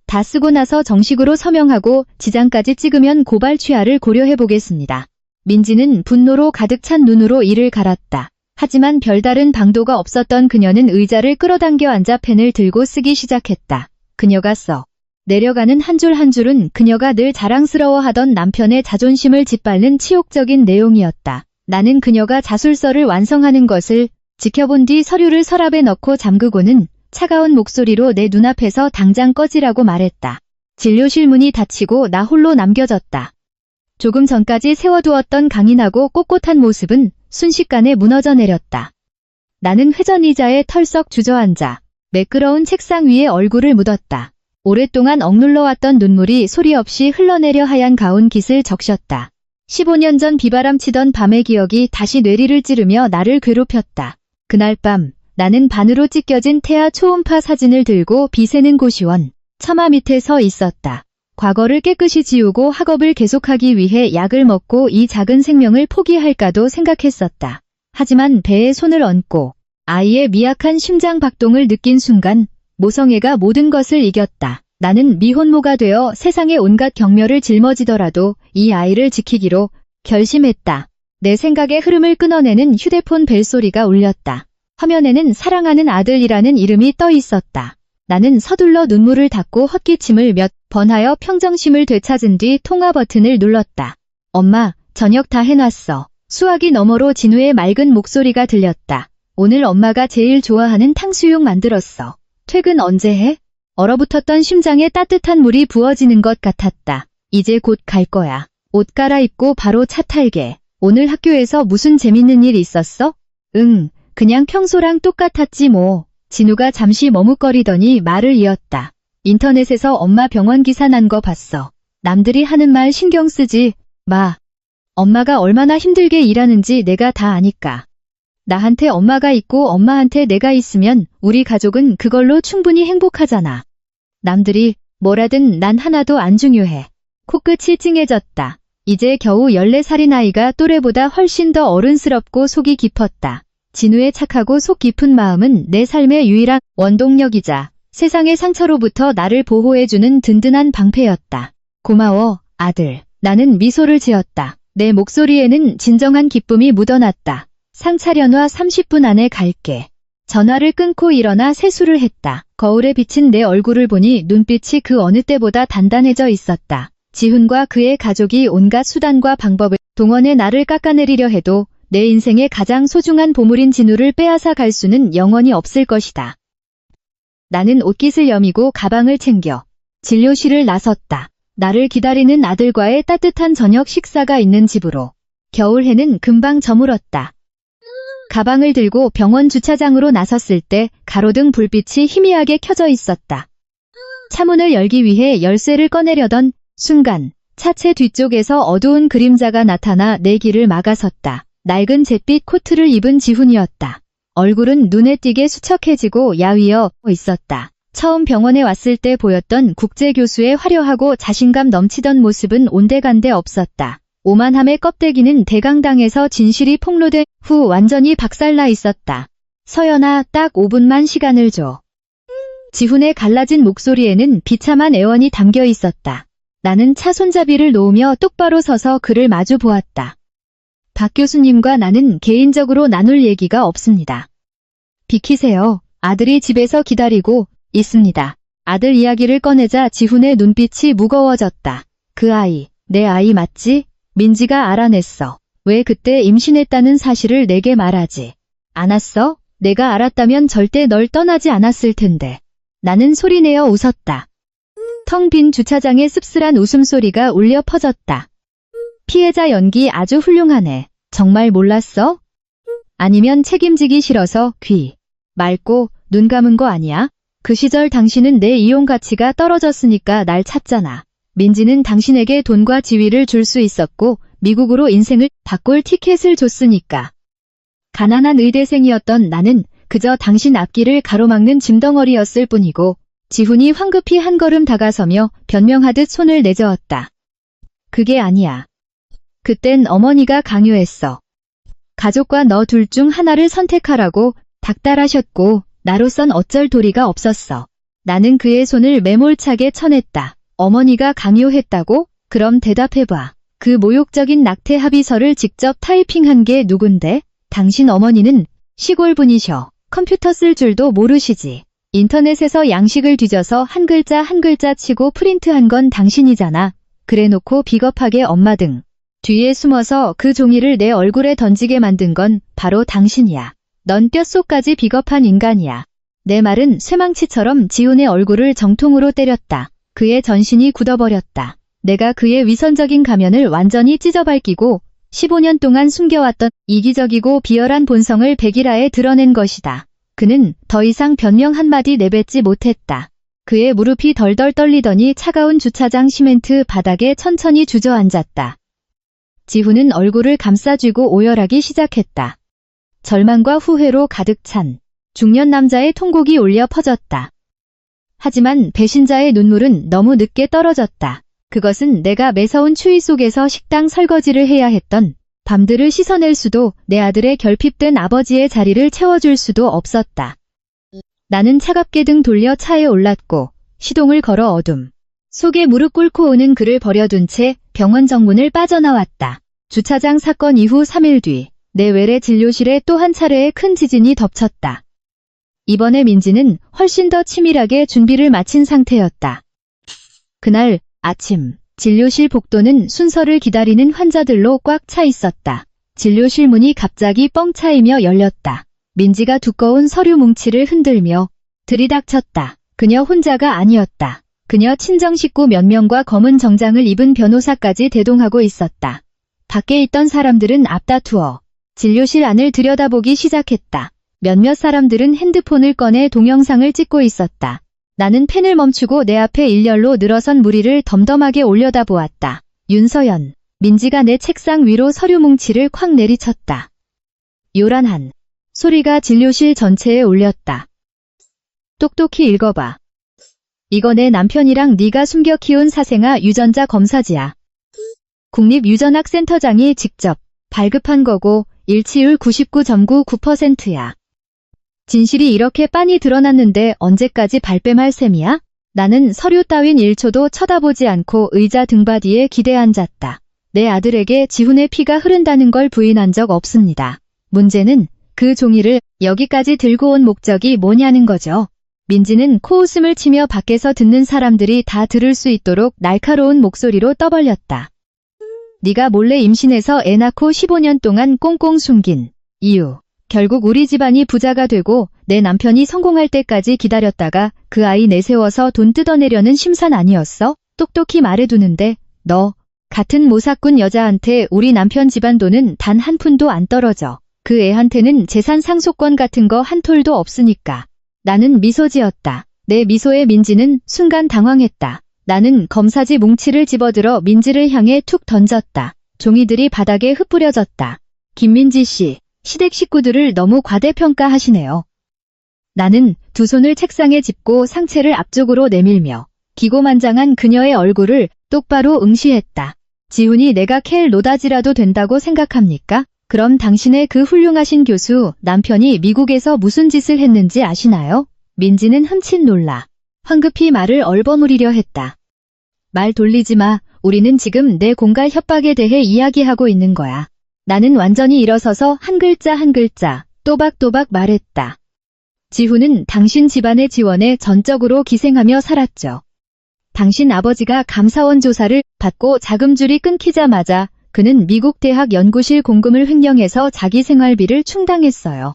다 쓰고 나서 정식으로 서명하고 지장까지 찍으면 고발 취하를 고려해보겠습니다. 민지는 분노로 가득 찬 눈으로 이를 갈았다. 하지만 별다른 방도가 없었던 그녀는 의자를 끌어당겨 앉아 펜을 들고 쓰기 시작했다. 그녀가 써 내려가는 한 줄 한 줄은 그녀가 늘 자랑스러워하던 남편의 자존심을 짓밟는 치욕적인 내용이었다. 나는 그녀가 자술서를 완성하는 것을 지켜본 뒤 서류를 서랍에 넣고 잠그고는 차가운 목소리로 내 눈앞에서 당장 꺼지라고 말했다. 진료실 문이 닫히고 나 홀로 남겨졌다. 조금 전까지 세워두었던 강인하고 꼿꼿한 모습은 순식간에 무너져 내렸다. 나는 회전의자에 털썩 주저앉아 매끄러운 책상 위에 얼굴을 묻었다. 오랫동안 억눌러왔던 눈물이 소리 없이 흘러내려 하얀 가운 깃을 적셨다. 15년 전 비바람 치던 밤의 기억이 다시 뇌리를 찌르며 나를 괴롭혔다. 그날 밤 나는 반으로 찢겨진 태아 초음파 사진을 들고 비새는 고시원 처마 밑에 서 있었다. 과거를 깨끗이 지우고 학업을 계속하기 위해 약을 먹고 이 작은 생명을 포기할까도 생각했었다. 하지만 배에 손을 얹고 아이의 미약한 심장 박동을 느낀 순간 모성애가 모든 것을 이겼다. 나는 미혼모가 되어 세상의 온갖 경멸을 짊어지더라도 이 아이를 지키기로 결심했다. 내 생각의 흐름을 끊어내는 휴대폰 벨소리가 울렸다. 화면에는 사랑하는 아들이라는 이름이 떠 있었다. 나는 서둘러 눈물을 닦고 헛기침을 몇 번 하여 평정심을 되찾은 뒤 통화 버튼을 눌렀다. 엄마, 저녁 다 해놨어. 수화기 너머로 진우의 맑은 목소리가 들렸다. 오늘 엄마가 제일 좋아하는 탕수육 만들었어. 퇴근 언제 해? 얼어붙었던 심장에 따뜻한 물이 부어지는 것 같았다. 이제 곧 갈 거야. 옷 갈아입고 바로 차 탈게. 오늘 학교에서 무슨 재밌는 일 있었어? 응, 그냥 평소랑 똑같았지 뭐. 진우가 잠시 머뭇거리더니 말을 이었다. 인터넷에서 엄마 병원 기사 난 거 봤어. 남들이 하는 말 신경 쓰지 마. 엄마가 얼마나 힘들게 일하는지 내가 다 아니까. 나한테 엄마가 있고 엄마한테 내가 있으면 우리 가족은 그걸로 충분히 행복하잖아. 남들이 뭐라든 난 하나도 안 중요해. 코끝이 찡해졌다. 이제 겨우 14살인 아이가 또래보다 훨씬 더 어른스럽고 속이 깊었다. 진우의 착하고 속 깊은 마음은 내 삶의 유일한 원동력이자 세상의 상처로부터 나를 보호해주는 든든한 방패였다. 고마워, 아들. 나는 미소를 지었다. 내 목소리에는 진정한 기쁨이 묻어났다. 상차려놔 30분 안에 갈게. 전화를 끊고 일어나 세수를 했다. 거울에 비친 내 얼굴을 보니 눈빛이 그 어느 때보다 단단해져 있었다. 지훈과 그의 가족이 온갖 수단과 방법을 동원해 나를 깎아내리려 해도 내 인생의 가장 소중한 보물인 진우를 빼앗아 갈 수는 영원히 없을 것이다. 나는 옷깃을 여미고 가방을 챙겨 진료실을 나섰다. 나를 기다리는 아들과의 따뜻한 저녁 식사가 있는 집으로. 겨울해는 금방 저물었다. 가방을 들고 병원 주차장으로 나섰을 때 가로등 불빛이 희미하게 켜져 있었다. 차문을 열기 위해 열쇠를 꺼내려던 순간 차체 뒤쪽에서 어두운 그림자가 나타나 내 길을 막아섰다. 낡은 잿빛 코트를 입은 지훈이었다. 얼굴은 눈에 띄게 수척해지고 야위어 있었다. 처음 병원에 왔을 때 보였던 국제교수의 화려하고 자신감 넘치던 모습은 온데간데 없었다. 오만함의 껍데기는 대강당에서 진실이 폭로된 후 완전히 박살나 있었다. 서연아, 딱 5분만 시간을 줘. 지훈의 갈라진 목소리에는 비참한 애원이 담겨 있었다. 나는 차 손잡이를 놓으며 똑바로 서서 그를 마주 보았다. 박 교수님과 나는 개인적으로 나눌 얘기가 없습니다. 비키세요. 아들이 집에서 기다리고 있습니다. 아들 이야기를 꺼내자 지훈의 눈빛이 무거워졌다. 그 아이, 내 아이 맞지? 민지가 알아냈어. 왜 그때 임신했다는 사실을 내게 말하지 않았어? 내가 알았다면 절대 널 떠나지 않았을 텐데. 나는 소리내어 웃었다. 텅 빈 주차장에 씁쓸한 웃음소리가 울려 퍼졌다. 피해자 연기 아주 훌륭하네. 정말 몰랐어? 아니면 책임지기 싫어서 귀 맑고 눈 감은 거 아니야? 그 시절 당신은 내 이용 가치가 떨어졌으니까 날 찾잖아. 민지는 당신에게 돈과 지위를 줄 수 있었고 미국으로 인생을 바꿀 티켓을 줬으니까. 가난한 의대생이었던 나는 그저 당신 앞길을 가로막는 짐덩어리였을 뿐이고 지훈이 황급히 한 걸음 다가서며 변명하듯 손을 내저었다. 그게 아니야. 그땐 어머니가 강요했어. 가족과 너 둘 중 하나를 선택하라고 닥달하셨고 나로선 어쩔 도리가 없었어. 나는 그의 손을 매몰차게 쳐냈다. 어머니가 강요했다고? 그럼 대답해봐. 그 모욕적인 낙태 합의서를 직접 타이핑한 게 누군데? 당신 어머니는 시골 분이셔. 컴퓨터 쓸 줄도 모르시지. 인터넷에서 양식을 뒤져서 한 글자 한 글자 치고 프린트한 건 당신이잖아. 그래놓고 비겁하게 엄마 등 뒤에 숨어서 그 종이를 내 얼굴에 던지게 만든 건 바로 당신이야. 넌 뼛속까지 비겁한 인간이야. 내 말은 쇠망치처럼 지훈의 얼굴을 정통으로 때렸다. 그의 전신이 굳어버렸다. 내가 그의 위선적인 가면을 완전히 찢어밟기고 15년 동안 숨겨왔던 이기적이고 비열한 본성을 백일하에 드러낸 것이다. 그는 더 이상 변명 한마디 내뱉지 못했다. 그의 무릎이 덜덜 떨리더니 차가운 주차장 시멘트 바닥에 천천히 주저앉았다. 지훈은 얼굴을 감싸쥐고 오열하기 시작했다. 절망과 후회로 가득 찬 중년 남자의 통곡이 울려 퍼졌다. 하지만 배신자의 눈물은 너무 늦게 떨어졌다. 그것은 내가 매서운 추위 속에서 식당 설거지를 해야 했던 밤들을 씻어낼 수도 내 아들의 결핍된 아버지의 자리를 채워줄 수도 없었다. 나는 차갑게 등 돌려 차에 올랐고 시동을 걸어 어둠 속에 무릎 꿇고 오는 그를 버려둔 채 병원 정문을 빠져나왔다. 주차장 사건 이후 3일 뒤 내 외래 진료실에 또 한 차례의 큰 지진이 덮쳤다. 이번에 민지는 훨씬 더 치밀하게 준비를 마친 상태였다. 그날 아침 진료실 복도는 순서를 기다리는 환자들로 꽉 차 있었다. 진료실 문이 갑자기 뻥 차이며 열렸다. 민지가 두꺼운 서류 뭉치를 흔들며 들이닥쳤다. 그녀 혼자가 아니었다. 그녀 친정 식구 몇 명과 검은 정장을 입은 변호사까지 대동하고 있었다. 밖에 있던 사람들은 앞다투어 진료실 안을 들여다보기 시작했다. 몇몇 사람들은 핸드폰을 꺼내 동영상을 찍고 있었다. 나는 펜을 멈추고 내 앞에 일렬로 늘어선 무리를 덤덤하게 올려다보았다. 윤서연, 민지가 내 책상 위로 서류 뭉치를 콱 내리쳤다. 요란한 소리가 진료실 전체에 울렸다. 똑똑히 읽어봐. 이거 내 남편이랑 네가 숨겨 키운 사생아 유전자 검사지야. 국립유전학센터장이 직접 발급한 거고 일치율 99.99%야. 진실이 이렇게 빤히 드러났는데 언제까지 발뺌할 셈이야? 나는 서류 따윈 1초도 쳐다보지 않고 의자 등받이에 기대 앉았다. 내 아들에게 지훈의 피가 흐른다는 걸 부인한 적 없습니다. 문제는 그 종이를 여기까지 들고 온 목적이 뭐냐는 거죠. 민지는 코웃음을 치며 밖에서 듣는 사람들이 다 들을 수 있도록 날카로운 목소리로 떠벌렸다. 네가 몰래 임신해서 애 낳고 15년 동안 꽁꽁 숨긴 이유. 결국 우리 집안이 부자가 되고 내 남편이 성공할 때까지 기다렸다가 그 아이 내세워서 돈 뜯어내려는 심산 아니었어? 똑똑히 말해두는데 너 같은 모사꾼 여자한테 우리 남편 집안 돈은 단 한 푼도 안 떨어져. 그 애한테는 재산 상속권 같은 거 한 톨도 없으니까. 나는 미소 지었다. 내 미소에 민지는 순간 당황했다. 나는 검사지 뭉치를 집어들어 민지를 향해 툭 던졌다. 종이들이 바닥에 흩뿌려졌다. 김민지 씨, 시댁 식구들을 너무 과대평가하시네요. 나는 두 손을 책상에 짚고 상체를 앞쪽으로 내밀며 기고만장한 그녀의 얼굴을 똑바로 응시했다. 지훈이 내가 캘 노다지라도 된다고 생각합니까? 그럼 당신의 그 훌륭하신 교수 남편이 미국에서 무슨 짓을 했는지 아시나요? 민지는 흠칫 놀라 황급히 말을 얼버무리려 했다. 말 돌리지 마. 우리는 지금 내 공갈 협박에 대해 이야기하고 있는 거야. 나는 완전히 일어서서 한 글자 한 글자 또박또박 말했다. 지훈은 당신 집안의 지원에 전적으로 기생하며 살았죠. 당신 아버지가 감사원 조사를 받고 자금줄이 끊기자마자 그는 미국 대학 연구실 공금을 횡령해서 자기 생활비를 충당했어요.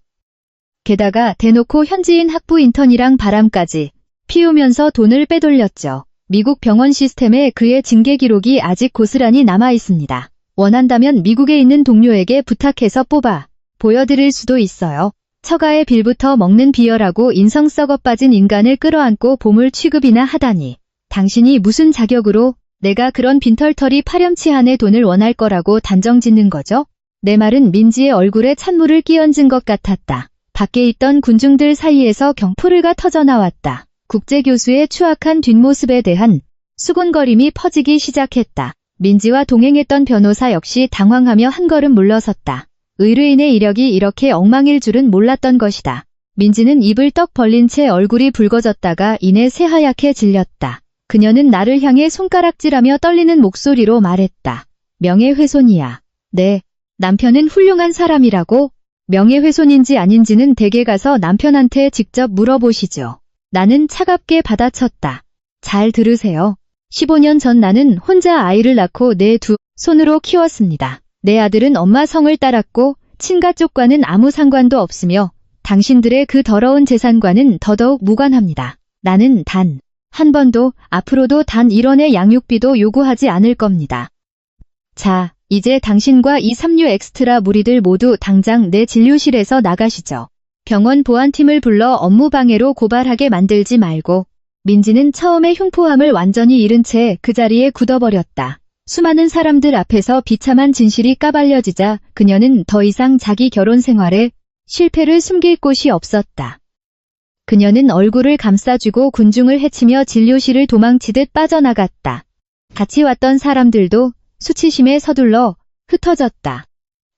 게다가 대놓고 현지인 학부 인턴이랑 바람까지 피우면서 돈을 빼돌렸죠. 미국 병원 시스템에 그의 징계 기록이 아직 고스란히 남아 있습니다. 원한다면 미국에 있는 동료에게 부탁해서 뽑아 보여드릴 수도 있어요. 처가의 빌부터 먹는 비열하고 인성 썩어 빠진 인간을 끌어안고 보물 취급이나 하다니. 당신이 무슨 자격으로 내가 그런 빈털터리 파렴치한의 돈을 원할 거라고 단정짓는 거죠? 내 말은 민지의 얼굴에 찬물을 끼얹은 것 같았다. 밖에 있던 군중들 사이에서 경포르가 터져나왔다. 국제교수의 추악한 뒷모습에 대한 수군거림이 퍼지기 시작했다. 민지와 동행했던 변호사 역시 당황하며 한 걸음 물러섰다. 의뢰인의 이력이 이렇게 엉망일 줄은 몰랐던 것이다. 민지는 입을 떡 벌린 채 얼굴이 붉어졌다가 이내 새하얗게 질렸다. 그녀는 나를 향해 손가락질하며 떨리는 목소리로 말했다. 명예훼손이야. 네, 남편은 훌륭한 사람이라고? 명예훼손인지 아닌지는 댁에 가서 남편한테 직접 물어보시죠. 나는 차갑게 받아쳤다. 잘 들으세요. 15년 전 나는 혼자 아이를 낳고 내 두 손으로 키웠습니다. 내 아들은 엄마 성을 따랐고 친가 쪽과는 아무 상관도 없으며 당신들의 그 더러운 재산과는 더더욱 무관합니다. 나는 단 한 번도 앞으로도 단 1원의 양육비도 요구하지 않을 겁니다. 자, 이제 당신과 이 삼류 엑스트라 무리들 모두 당장 내 진료실에서 나가시죠. 병원 보안팀을 불러 업무 방해로 고발하게 만들지 말고. 민지는 처음에 흉포함을 완전히 잃은 채 그 자리에 굳어버렸다. 수많은 사람들 앞에서 비참한 진실이 까발려지자 그녀는 더 이상 자기 결혼 생활에 실패를 숨길 곳이 없었다. 그녀는 얼굴을 감싸쥐고 군중을 헤치며 진료실을 도망치듯 빠져나갔다. 같이 왔던 사람들도 수치심에 서둘러 흩어졌다.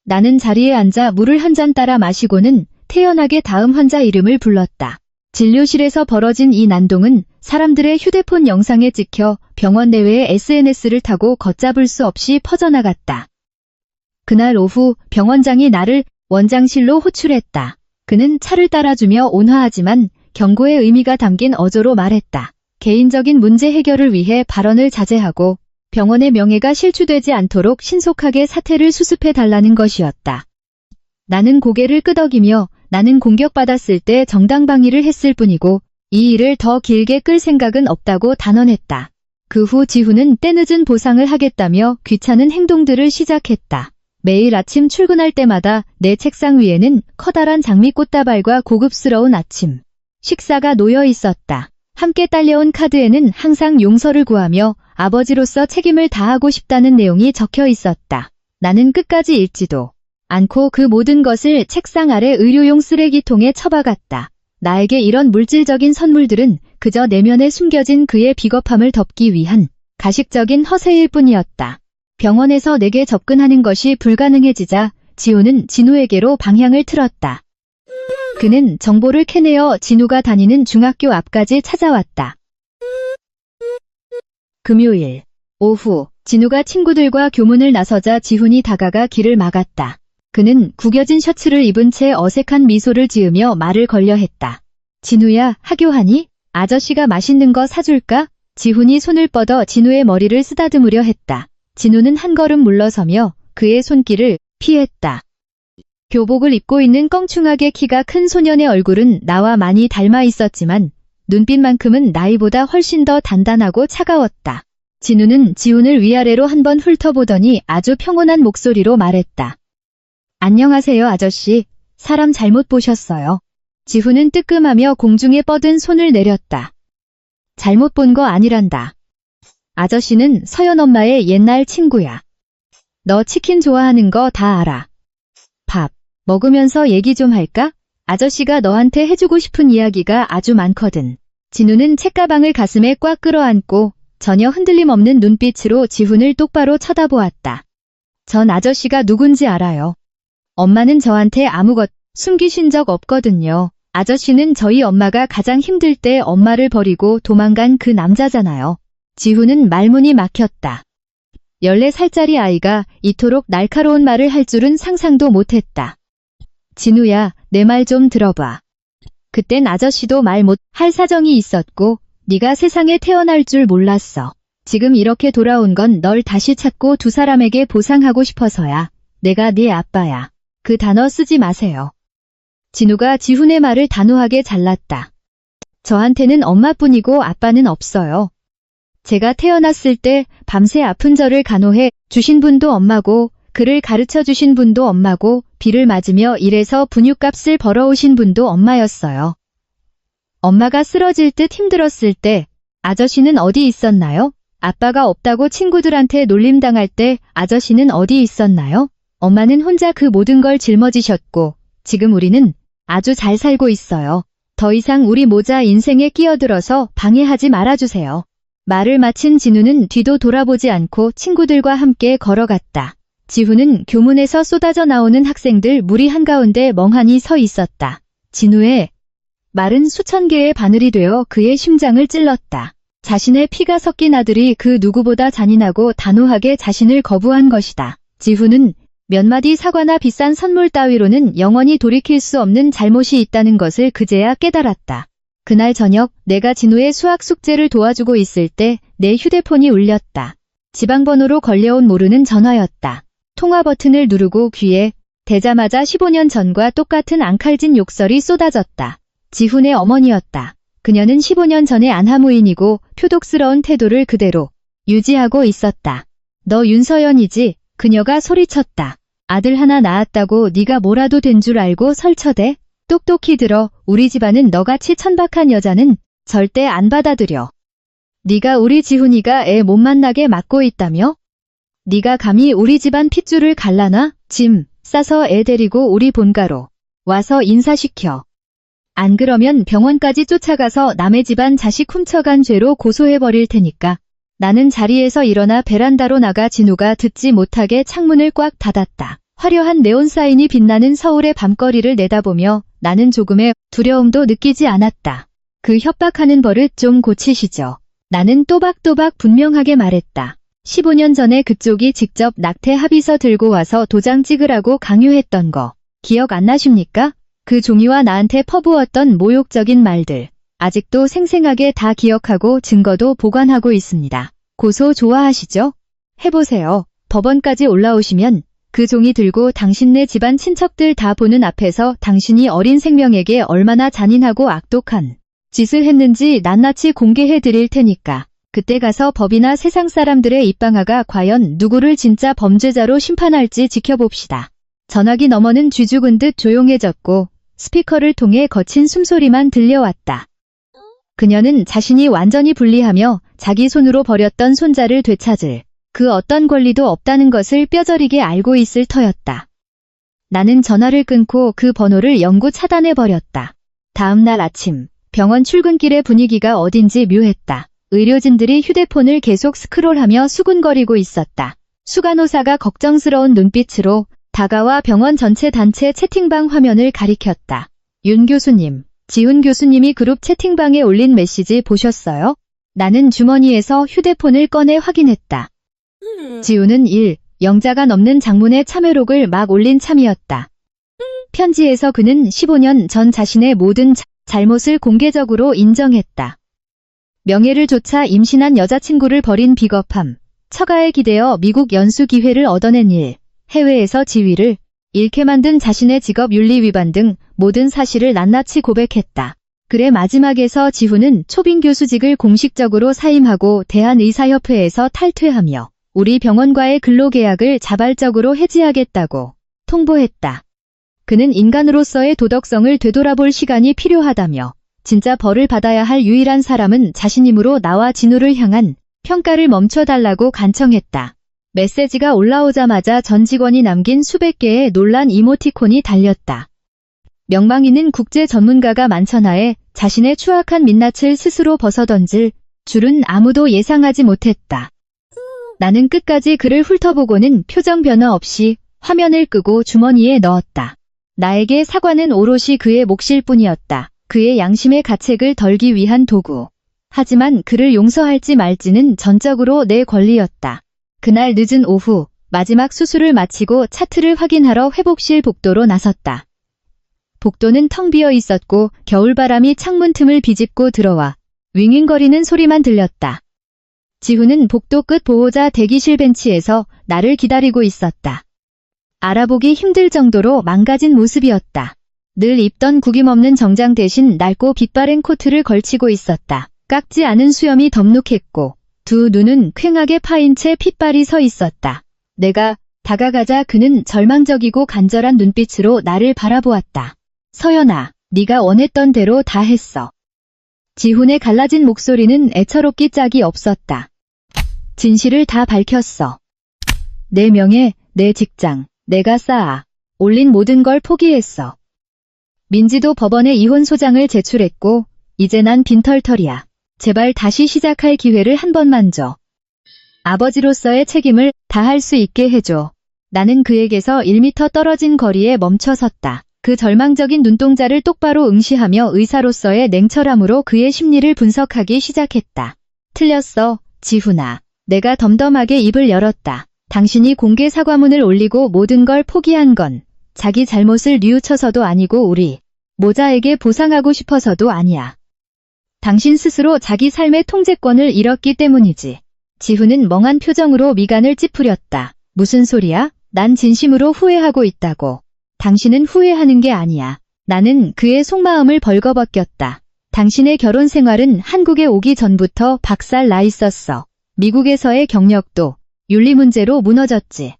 나는 자리에 앉아 물을 한 잔 따라 마시고는 태연하게 다음 환자 이름을 불렀다. 진료실에서 벌어진 이 난동은 사람들의 휴대폰 영상에 찍혀 병원 내외의 SNS를 타고 걷잡을 수 없이 퍼져나갔다. 그날 오후 병원장이 나를 원장실로 호출했다. 그는 차를 따라주며 온화하지만 경고의 의미가 담긴 어조로 말했다. 개인적인 문제 해결을 위해 발언을 자제하고 병원의 명예가 실추되지 않도록 신속하게 사태를 수습해달라는 것이었다. 나는 고개를 끄덕이며 나는 공격받았을 때 정당방위를 했을 뿐이고 이 일을 더 길게 끌 생각은 없다고 단언했다. 그 후 지훈은 때늦은 보상을 하겠다며 귀찮은 행동들을 시작했다. 매일 아침 출근할 때마다 내 책상 위에는 커다란 장미꽃다발과 고급스러운 아침 식사가 놓여 있었다. 함께 딸려온 카드에는 항상 용서를 구하며 아버지로서 책임을 다하고 싶다는 내용이 적혀 있었다. 나는 끝까지 읽지도 않고 그 모든 것을 책상 아래 의료용 쓰레기통에 처박았다. 나에게 이런 물질적인 선물들은 그저 내면에 숨겨진 그의 비겁함을 덮기 위한 가식적인 허세일 뿐이었다. 병원에서 내게 접근하는 것이 불가능해지자 지호는 진우에게로 방향을 틀었다. 그는 정보를 캐내어 진우가 다니는 중학교 앞까지 찾아왔다. 금요일 오후 진우가 친구들과 교문을 나서자 지훈이 다가가 길을 막았다. 그는 구겨진 셔츠를 입은 채 어색한 미소를 지으며 말을 걸려 했다. 진우야, 하교하니? 아저씨가 맛있는 거 사줄까? 지훈이 손을 뻗어 진우의 머리를 쓰다듬으려 했다. 진우는 한 걸음 물러서며 그의 손길을 피했다. 교복을 입고 있는 껑충하게 키가 큰 소년의 얼굴은 나와 많이 닮아 있었지만 눈빛만큼은 나이보다 훨씬 더 단단하고 차가웠다. 진우는 지훈을 위아래로 한번 훑어보더니 아주 평온한 목소리로 말했다. 안녕하세요, 아저씨. 사람 잘못 보셨어요. 지훈은 뜨끔하며 공중에 뻗은 손을 내렸다. 잘못 본 거 아니란다. 아저씨는 서연 엄마의 옛날 친구야. 너 치킨 좋아하는 거 다 알아. 밥 먹으면서 얘기 좀 할까? 아저씨가 너한테 해주고 싶은 이야기가 아주 많거든. 진우는 책가방을 가슴에 꽉 끌어안고 전혀 흔들림 없는 눈빛으로 지훈을 똑바로 쳐다보았다. 전 아저씨가 누군지 알아요. 엄마는 저한테 아무것 숨기신 적 없거든요. 아저씨는 저희 엄마가 가장 힘들 때 엄마를 버리고 도망간 그 남자잖아요. 지훈은 말문이 막혔다. 14살짜리 아이가 이토록 날카로운 말을 할 줄은 상상도 못했다. 진우야, 내 말 좀 들어봐. 그땐 아저씨도 말 못 할 사정이 있었고 네가 세상에 태어날 줄 몰랐어. 지금 이렇게 돌아온 건 널 다시 찾고 두 사람에게 보상하고 싶어서야. 내가 네 아빠야. 그 단어 쓰지 마세요. 진우가 지훈의 말을 단호하게 잘랐다. 저한테는 엄마뿐이고 아빠는 없어요. 제가 태어났을 때 밤새 아픈 저를 간호해 주신 분도 엄마고 글을 가르쳐 주신 분도 엄마고 비를 맞으며 일해서 분유값을 벌어오신 분도 엄마였어요. 엄마가 쓰러질 듯 힘들었을 때 아저씨는 어디 있었나요? 아빠가 없다고 친구들한테 놀림당할 때 아저씨는 어디 있었나요? 엄마는 혼자 그 모든 걸 짊어지셨고 지금 우리는 아주 잘 살고 있어요. 더 이상 우리 모자 인생에 끼어들어서 방해하지 말아주세요. 말을 마친 진우는 뒤도 돌아보지 않고 친구들과 함께 걸어갔다. 지훈은 교문에서 쏟아져 나오는 학생들 무리 한가운데 멍하니 서 있었다. 진우의 말은 수천 개의 바늘이 되어 그의 심장을 찔렀다. 자신의 피가 섞인 아들이 그 누구보다 잔인하고 단호하게 자신을 거부한 것이다. 지훈은 몇 마디 사과나 비싼 선물 따위로는 영원히 돌이킬 수 없는 잘못이 있다는 것을 그제야 깨달았다. 그날 저녁 내가 진우의 수학 숙제를 도와주고 있을 때 내 휴대폰이 울렸다. 지방번호로 걸려온 모르는 전화였다. 통화 버튼을 누르고 귀에 대자마자 15년 전과 똑같은 앙칼진 욕설이 쏟아졌다. 지훈의 어머니였다. 그녀는 15년 전의 안하무인이고 표독스러운 태도를 그대로 유지하고 있었다. 너 윤서연이지? 그녀가 소리쳤다. 아들 하나 낳았다고 네가 뭐라도 된 줄 알고 설쳐대? 똑똑히 들어. 우리 집안은 너같이 천박한 여자는 절대 안 받아들여. 네가 우리 지훈이가 애 못 만나게 막고 있다며? 네가 감히 우리 집안 핏줄을 갈라놔? 짐 싸서 애 데리고 우리 본가로 와서 인사시켜. 안 그러면 병원까지 쫓아가서 남의 집안 자식 훔쳐간 죄로 고소해버릴 테니까. 나는 자리에서 일어나 베란다로 나가 진우가 듣지 못하게 창문을 꽉 닫았다. 화려한 네온사인이 빛나는 서울의 밤거리를 내다보며 나는 조금의 두려움도 느끼지 않았다. 그 협박하는 버릇 좀 고치시죠. 나는 또박또박 분명하게 말했다. 15년 전에 그쪽이 직접 낙태 합의서 들고 와서 도장 찍으라고 강요했던 거 기억 안 나십니까? 그 종이와 나한테 퍼부었던 모욕적인 말들. 아직도 생생하게 다 기억하고 증거도 보관하고 있습니다. 고소 좋아하시죠? 해보세요. 법원까지 올라오시면 그 종이 들고 당신네 집안 친척들 다 보는 앞에서 당신이 어린 생명에게 얼마나 잔인하고 악독한 짓을 했는지 낱낱이 공개해 드릴 테니까. 그때 가서 법이나 세상 사람들의 입방아가 과연 누구를 진짜 범죄자로 심판할지 지켜봅시다. 전화기 너머는 쥐죽은 듯 조용해졌고 스피커를 통해 거친 숨소리만 들려왔다. 그녀는 자신이 완전히 분리하며 자기 손으로 버렸던 손자를 되찾을 그 어떤 권리도 없다는 것을 뼈저리게 알고 있을 터였다. 나는 전화를 끊고 그 번호를 영구 차단해버렸다. 다음 날 아침 병원 출근길의 분위기가 어딘지 묘했다. 의료진들이 휴대폰을 계속 스크롤하며 수군거리고 있었다. 수간호사가 걱정스러운 눈빛으로 다가와 병원 전체 단체 채팅방 화면을 가리켰다. 윤 교수님, 지훈 교수님이 그룹 채팅방에 올린 메시지 보셨어요? 나는 주머니에서 휴대폰을 꺼내 확인했다. 지훈은 0자가 넘는 장문의 참회록을 막 올린 참이었다. 편지에서 그는 15년 전 자신의 모든 잘못을 공개적으로 인정했다. 명예를 좇아 임신한 여자친구를 버린 비겁함, 처가에 기대어 미국 연수 기회를 얻어낸 일, 해외에서 지위를 잃게 만든 자신의 직업 윤리 위반 등 모든 사실을 낱낱이 고백했다. 그래 마지막에서 지훈은 초빙 교수직을 공식적으로 사임하고 대한의사협회에서 탈퇴하며 우리 병원과의 근로계약을 자발적으로 해지하겠다고 통보했다. 그는 인간으로서의 도덕성을 되돌아볼 시간이 필요하다며 진짜 벌을 받아야 할 유일한 사람은 자신이므로 나와 진우를 향한 평가를 멈춰달라고 간청했다. 메시지가 올라오자마자 전 직원이 남긴 수백 개의 놀란 이모티콘이 달렸다. 명망 있는 국제 전문가가 만천하에 자신의 추악한 민낯을 스스로 벗어던질 줄은 아무도 예상하지 못했다. 나는 끝까지 그를 훑어보고는 표정 변화 없이 화면을 끄고 주머니에 넣었다. 나에게 사과는 오롯이 그의 몫일 뿐이었다. 그의 양심의 가책을 덜기 위한 도구. 하지만 그를 용서할지 말지는 전적으로 내 권리였다. 그날 늦은 오후 마지막 수술을 마치고 차트를 확인하러 회복실 복도로 나섰다. 복도는 텅 비어 있었고 겨울바람이 창문 틈을 비집고 들어와 윙윙거리는 소리만 들렸다. 지훈은 복도 끝 보호자 대기실 벤치에서 나를 기다리고 있었다. 알아보기 힘들 정도로 망가진 모습이었다. 늘 입던 구김없는 정장 대신 낡고 빛바랜 코트를 걸치고 있었다. 깎지 않은 수염이 덥룩했고 두 눈은 퀭하게 파인 채 핏발이 서 있었다. 내가 다가가자 그는 절망적이고 간절한 눈빛으로 나를 바라보았다. 서연아, 네가 원했던 대로 다 했어. 지훈의 갈라진 목소리는 애처롭기 짝이 없었다. 진실을 다 밝혔어. 내 명예, 내 직장, 내가 쌓아 올린 모든 걸 포기했어. 민지도 법원에 이혼 소장을 제출했고 이제 난 빈털털이야. 제발 다시 시작할 기회를 한 번만 줘. 아버지로서의 책임을 다할 수 있게 해줘. 나는 그에게서 1m 떨어진 거리에 멈춰 섰다. 그 절망적인 눈동자를 똑바로 응시하며 의사로서의 냉철함으로 그의 심리를 분석하기 시작했다. 틀렸어, 지훈아. 내가 덤덤하게 입을 열었다. 당신이 공개 사과문을 올리고 모든 걸 포기한 건 자기 잘못을 뉘우쳐서도 아니고 우리 모자에게 보상하고 싶어서도 아니야. 당신 스스로 자기 삶의 통제권을 잃었기 때문이지. 지훈은 멍한 표정으로 미간을 찌푸렸다. 무슨 소리야? 난 진심으로 후회하고 있다고. 당신은 후회하는 게 아니야. 나는 그의 속마음을 벌거벗겼다. 당신의 결혼 생활은 한국에 오기 전부터 박살 나 있었어. 미국에서의 경력도 윤리 문제로 무너졌지.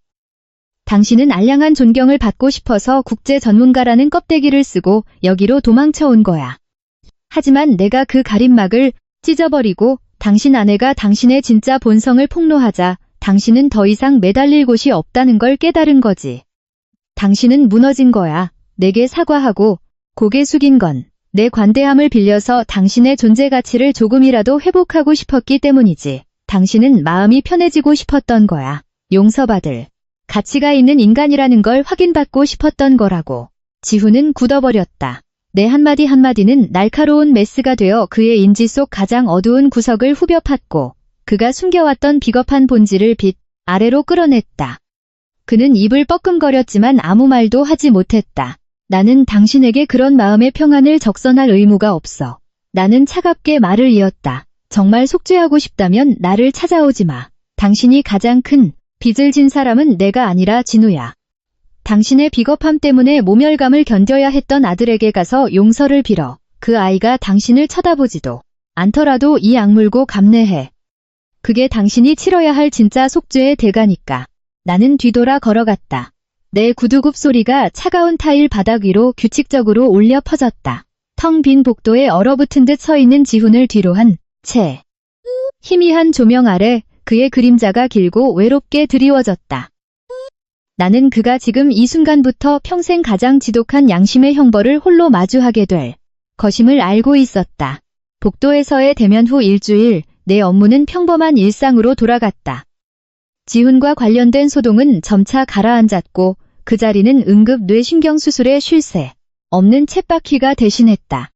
당신은 알량한 존경을 받고 싶어서 국제 전문가라는 껍데기를 쓰고 여기로 도망쳐 온 거야. 하지만 내가 그 가림막을 찢어버리고 당신 아내가 당신의 진짜 본성을 폭로하자 당신은 더 이상 매달릴 곳이 없다는 걸 깨달은 거지. 당신은 무너진 거야. 내게 사과하고 고개 숙인 건 내 관대함을 빌려서 당신의 존재 가치를 조금이라도 회복하고 싶었기 때문이지. 당신은 마음이 편해지고 싶었던 거야. 용서받을 가치가 있는 인간이라는 걸 확인받고 싶었던 거라고. 지훈은 굳어버렸다. 내 한마디 한마디는 날카로운 메스가 되어 그의 인지 속 가장 어두운 구석을 후벼 팠고 그가 숨겨왔던 비겁한 본질을 빛 아래로 끌어냈다. 그는 입을 뻐끔거렸지만 아무 말도 하지 못했다. 나는 당신에게 그런 마음의 평안을 적선할 의무가 없어. 나는 차갑게 말을 이었다. 정말 속죄하고 싶다면 나를 찾아오지 마. 당신이 가장 큰 빚을 진 사람은 내가 아니라 진우야. 당신의 비겁함 때문에 모멸감을 견뎌야 했던 아들에게 가서 용서를 빌어. 그 아이가 당신을 쳐다보지도 않더라도 이 악물고 감내해. 그게 당신이 치러야 할 진짜 속죄의 대가니까. 나는 뒤돌아 걸어갔다. 내 구두굽 소리가 차가운 타일 바닥 위로 규칙적으로 울려 퍼졌다. 텅 빈 복도에 얼어붙은 듯 서 있는 지훈을 뒤로 한 채. 희미한 조명 아래 그의 그림자가 길고 외롭게 드리워졌다. 나는 그가 지금 이 순간부터 평생 가장 지독한 양심의 형벌을 홀로 마주하게 될 것임을 알고 있었다. 복도에서의 대면 후 일주일, 내 업무는 평범한 일상으로 돌아갔다. 지훈과 관련된 소동은 점차 가라앉았고 그 자리는 응급 뇌신경 수술에 쉴 새 없는 쳇바퀴가 대신했다.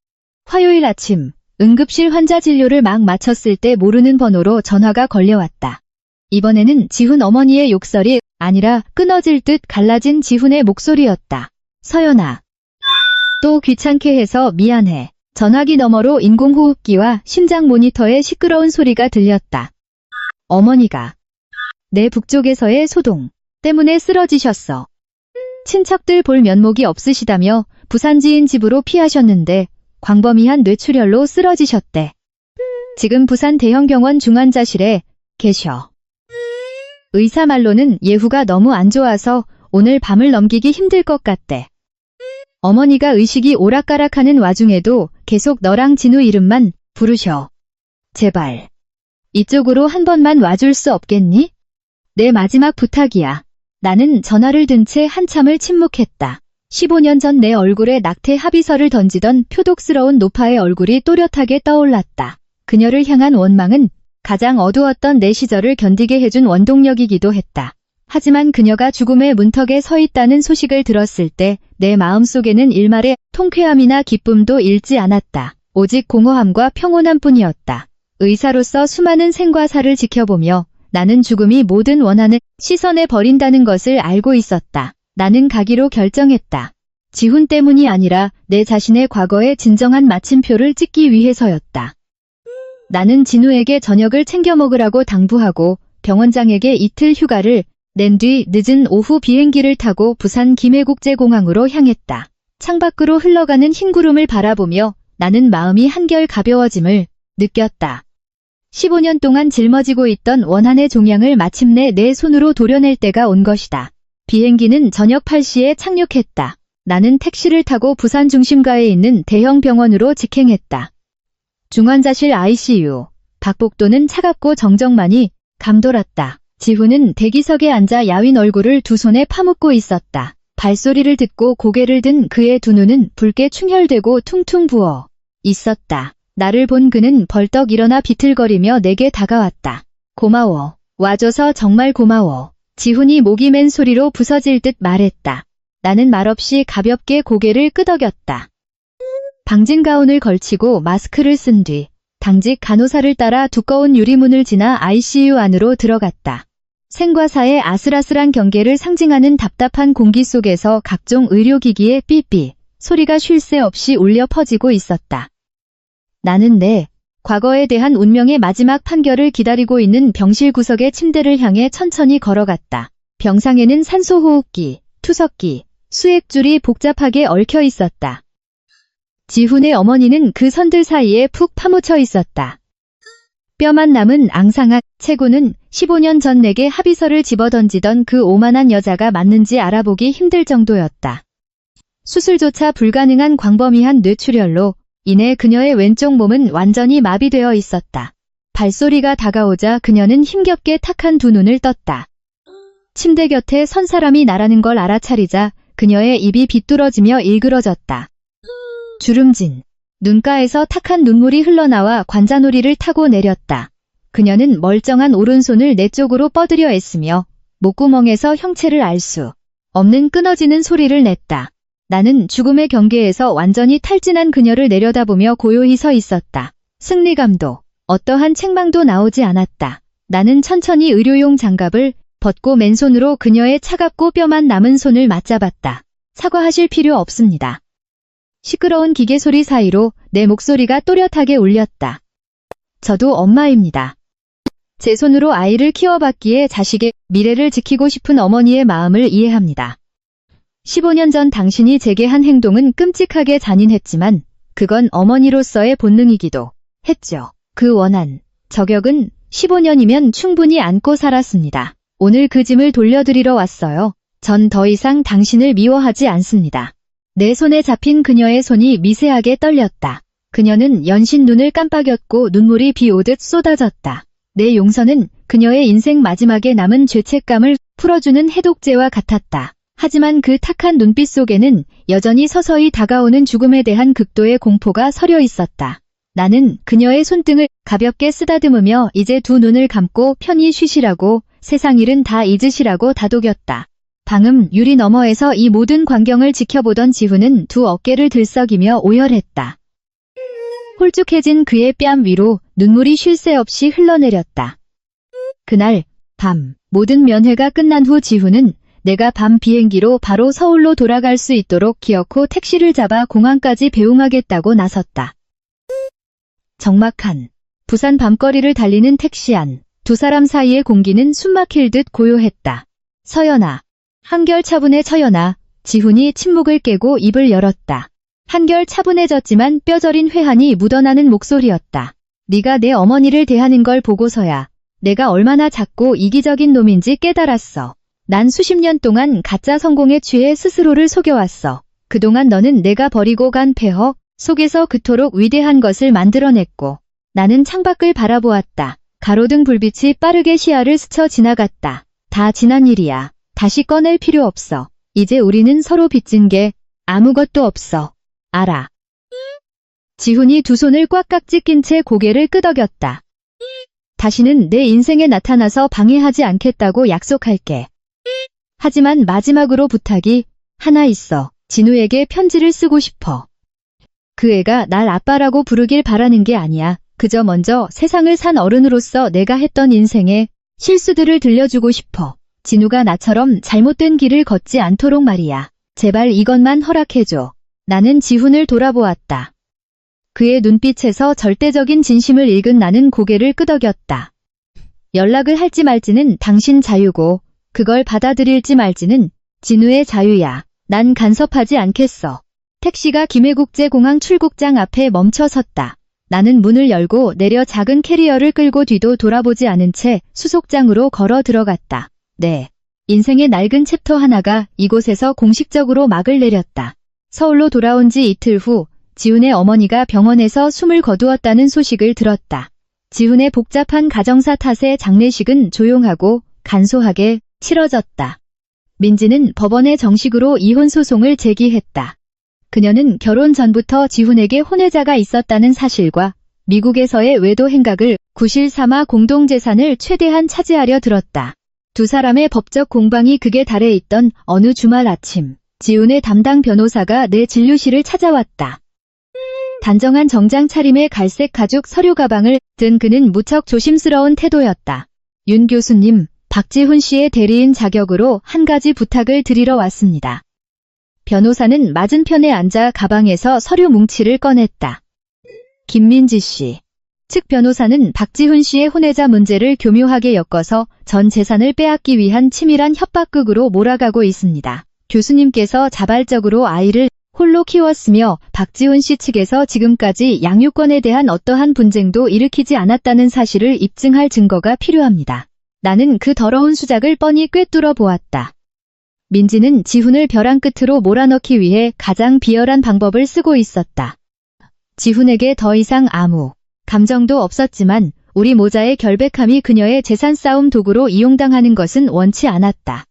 화요일 아침, 응급실 환자 진료를 막 마쳤을 때 모르는 번호로 전화가 걸려왔다. 이번에는 지훈 어머니의 욕설이 아니라 끊어질 듯 갈라진 지훈의 목소리였다. 서연아. 또 귀찮게 해서 미안해. 전화기 너머로 인공호흡기와 심장 모니터의 시끄러운 소리가 들렸다. 어머니가 내 북쪽에서의 소동 때문에 쓰러지셨어. 친척들 볼 면목이 없으시다며 부산지인 집으로 피하셨는데 광범위한 뇌출혈로 쓰러지셨대. 지금 부산 대형병원 중환자실에 계셔. 의사 말로는 예후가 너무 안 좋아서 오늘 밤을 넘기기 힘들 것 같대. 어머니가 의식이 오락가락하는 와중에도 계속 너랑 진우 이름만 부르셔. 제발. 이쪽으로 한 번만 와줄 수 없겠니? 내 마지막 부탁이야. 나는 전화를 든 채 한참을 침묵했다. 15년 전 내 얼굴에 낙태 합의서를 던지던 표독스러운 노파의 얼굴이 또렷하게 떠올랐다. 그녀를 향한 원망은 가장 어두웠던 내 시절을 견디게 해준 원동력이기도 했다. 하지만 그녀가 죽음의 문턱에 서 있다는 소식을 들었을 때 내 마음속에는 일말의 통쾌함이나 기쁨도 잃지 않았다. 오직 공허함과 평온함뿐이었다. 의사로서 수많은 생과 사를 지켜보며 나는 죽음이 모든 원한을 시선에 버린다는 것을 알고 있었다. 나는 가기로 결정했다. 지훈 때문이 아니라 내 자신의 과거의 진정한 마침표를 찍기 위해서였다. 나는 진우에게 저녁을 챙겨 먹으라고 당부하고 병원장에게 이틀 휴가를 낸 뒤 늦은 오후 비행기를 타고 부산 김해국제공항으로 향했다. 창밖으로 흘러가는 흰 구름을 바라보며 나는 마음이 한결 가벼워짐을 느꼈다. 15년 동안 짊어지고 있던 원한의 종양을 마침내 내 손으로 도려낼 때가 온 것이다. 비행기는 저녁 8시에 착륙했다. 나는 택시를 타고 부산 중심가에 있는 대형 병원으로 직행했다. 중환자실 ICU. 박복도는 차갑고 정적만이 감돌았다. 지훈은 대기석에 앉아 야윈 얼굴을 두 손에 파묻고 있었다. 발소리를 듣고 고개를 든 그의 두 눈은 붉게 충혈되고 퉁퉁 부어 있었다. 나를 본 그는 벌떡 일어나 비틀거리며 내게 다가왔다. 고마워. 와줘서 정말 고마워. 지훈이 목이 맨 소리로 부서질 듯 말했다. 나는 말없이 가볍게 고개를 끄덕였다. 방진 가운을 걸치고 마스크를 쓴 뒤 당직 간호사를 따라 두꺼운 유리문을 지나 ICU 안으로 들어갔다. 생과 사의 아슬아슬한 경계를 상징하는 답답한 공기 속에서 각종 의료기기의 삐삐 소리가 쉴 새 없이 울려 퍼지고 있었다. 나는 내 과거에 대한 운명의 마지막 판결을 기다리고 있는 병실 구석의 침대를 향해 천천히 걸어갔다. 병상에는 산소호흡기, 투석기, 수액줄이 복잡하게 얽혀 있었다. 지훈의 어머니는 그 선들 사이에 푹 파묻혀 있었다. 뼈만 남은 앙상한 채구는 15년 전 내게 합의서를 집어던지던 그 오만한 여자가 맞는지 알아보기 힘들 정도였다. 수술조차 불가능한 광범위한 뇌출혈로 인해 그녀의 왼쪽 몸은 완전히 마비되어 있었다. 발소리가 다가오자 그녀는 힘겹게 탁한 두 눈을 떴다. 침대 곁에 선 사람이 나라는 걸 알아차리자 그녀의 입이 비뚤어지며 일그러졌다. 주름진 눈가에서 탁한 눈물이 흘러나와 관자놀이를 타고 내렸다. 그녀는 멀쩡한 오른손을 내 쪽으로 뻗으려 애쓰며 목구멍에서 형체를 알 수 없는 끊어지는 소리를 냈다. 나는 죽음의 경계에서 완전히 탈진한 그녀를 내려다보며 고요히 서 있었다. 승리감도 어떠한 책망도 나오지 않았다. 나는 천천히 의료용 장갑을 벗고 맨손으로 그녀의 차갑고 뼈만 남은 손을 맞잡았다. 사과하실 필요 없습니다. 시끄러운 기계 소리 사이로 내 목소리가 또렷하게 울렸다. 저도 엄마입니다. 제 손으로 아이를 키워봤기에 자식의 미래를 지키고 싶은 어머니의 마음을 이해합니다. 15년 전 당신이 제게 한 행동은 끔찍하게 잔인했지만 그건 어머니로서의 본능이기도 했죠. 그 원한, 저격은 15년이면 충분히 안고 살았습니다. 오늘 그 짐을 돌려드리러 왔어요. 전 더 이상 당신을 미워하지 않습니다. 내 손에 잡힌 그녀의 손이 미세하게 떨렸다. 그녀는 연신 눈을 깜빡였고 눈물이 비 오듯 쏟아졌다. 내 용서는 그녀의 인생 마지막에 남은 죄책감을 풀어주는 해독제와 같았다. 하지만 그 탁한 눈빛 속에는 여전히 서서히 다가오는 죽음에 대한 극도의 공포가 서려 있었다. 나는 그녀의 손등을 가볍게 쓰다듬으며 이제 두 눈을 감고 편히 쉬시라고, 세상 일은 다 잊으시라고 다독였다. 방음 유리 너머에서 이 모든 광경을 지켜보던 지훈은 두 어깨를 들썩이며 오열했다. 홀쭉해진 그의 뺨 위로 눈물이 쉴 새 없이 흘러내렸다. 그날 밤 모든 면회가 끝난 후 지훈은 내가 밤 비행기로 바로 서울로 돌아갈 수 있도록 기어코 택시를 잡아 공항까지 배웅하겠다고 나섰다. 적막한 부산 밤거리를 달리는 택시 안, 두 사람 사이의 공기는 숨막힐 듯 고요했다. 서연아. 한결 차분해 서연아. 지훈이 침묵을 깨고 입을 열었다. 한결 차분해졌지만 뼈저린 회한이 묻어나는 목소리였다. 네가 내 어머니를 대하는 걸 보고서야 내가 얼마나 작고 이기적인 놈인지 깨달았어. 난 수십 년 동안 가짜 성공에 취해 스스로를 속여왔어. 그동안 너는 내가 버리고 간 폐허 속에서 그토록 위대한 것을 만들어냈고 나는 창밖을 바라보았다. 가로등 불빛이 빠르게 시야를 스쳐 지나갔다. 다 지난 일이야. 다시 꺼낼 필요 없어. 이제 우리는 서로 빚진 게 아무것도 없어. 알아. 지훈이 두 손을 꽉꽉 찢긴 채 고개를 끄덕였다. 다시는 내 인생에 나타나서 방해하지 않겠다고 약속할게. 하지만 마지막으로 부탁이 하나 있어. 진우에게 편지를 쓰고 싶어. 그 애가 날 아빠라고 부르길 바라는 게 아니야. 그저 먼저 세상을 산 어른으로서 내가 했던 인생의 실수들을 들려주고 싶어. 진우가 나처럼 잘못된 길을 걷지 않도록 말이야. 제발 이것만 허락해줘. 나는 지훈을 돌아보았다. 그의 눈빛에서 절대적인 진심을 읽은 나는 고개를 끄덕였다. 연락을 할지 말지는 당신 자유고 그걸 받아들일지 말지는 진우의 자유야. 난 간섭하지 않겠어. 택시가 김해국제공항 출국장 앞에 멈춰 섰다. 나는 문을 열고 내려 작은 캐리어를 끌고 뒤도 돌아보지 않은 채 수속장으로 걸어 들어갔다. 네. 인생의 낡은 챕터 하나가 이곳에서 공식적으로 막을 내렸다. 서울로 돌아온 지 이틀 후 지훈의 어머니가 병원에서 숨을 거두었다는 소식을 들었다. 지훈의 복잡한 가정사 탓에 장례식은 조용하고 간소하게 치러졌다. 민지는 법원에 정식으로 이혼 소송을 제기했다. 그녀는 결혼 전부터 지훈에게 혼외자가 있었다는 사실과 미국에서의 외도 행각을 구실 삼아 공동재산을 최대한 차지하려 들었다. 두 사람의 법적 공방이 극에 달해 있던 어느 주말 아침, 지훈의 담당 변호사가 내 진료실을 찾아왔다. 단정한 정장 차림의 갈색 가죽 서류 가방을 든 그는 무척 조심스러운 태도였다. 윤 교수님, 박지훈 씨의 대리인 자격으로 한 가지 부탁을 드리러 왔습니다. 변호사는 맞은편에 앉아 가방에서 서류 뭉치를 꺼냈다. 김민지 씨. 측 변호사는 박지훈 씨의 혼외자 문제를 교묘하게 엮어서 전 재산을 빼앗기 위한 치밀한 협박극으로 몰아가고 있습니다. 교수님께서 자발적으로 아이를 홀로 키웠으며 박지훈 씨 측에서 지금까지 양육권에 대한 어떠한 분쟁도 일으키지 않았다는 사실을 입증할 증거가 필요합니다. 나는 그 더러운 수작을 뻔히 꿰뚫어 보았다. 민지는 지훈을 벼랑 끝으로 몰아넣기 위해 가장 비열한 방법을 쓰고 있었다. 지훈에게 더 이상 아무 감정도 없었지만 우리 모자의 결백함이 그녀의 재산 싸움 도구로 이용당하는 것은 원치 않았다.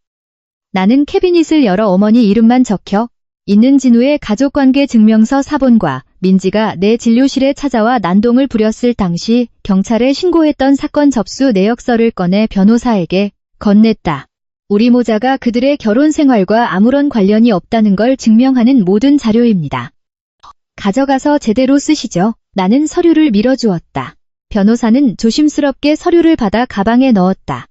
나는 캐비닛을 열어 어머니 이름만 적혀 있는 진우의 가족관계 증명서 사본과 민지가 내 진료실에 찾아와 난동을 부렸을 당시 경찰에 신고했던 사건 접수 내역서를 꺼내 변호사에게 건넸다. 우리 모자가 그들의 결혼 생활과 아무런 관련이 없다는 걸 증명하는 모든 자료입니다. 가져가서 제대로 쓰시죠. 나는 서류를 밀어주었다. 변호사는 조심스럽게 서류를 받아 가방에 넣었다.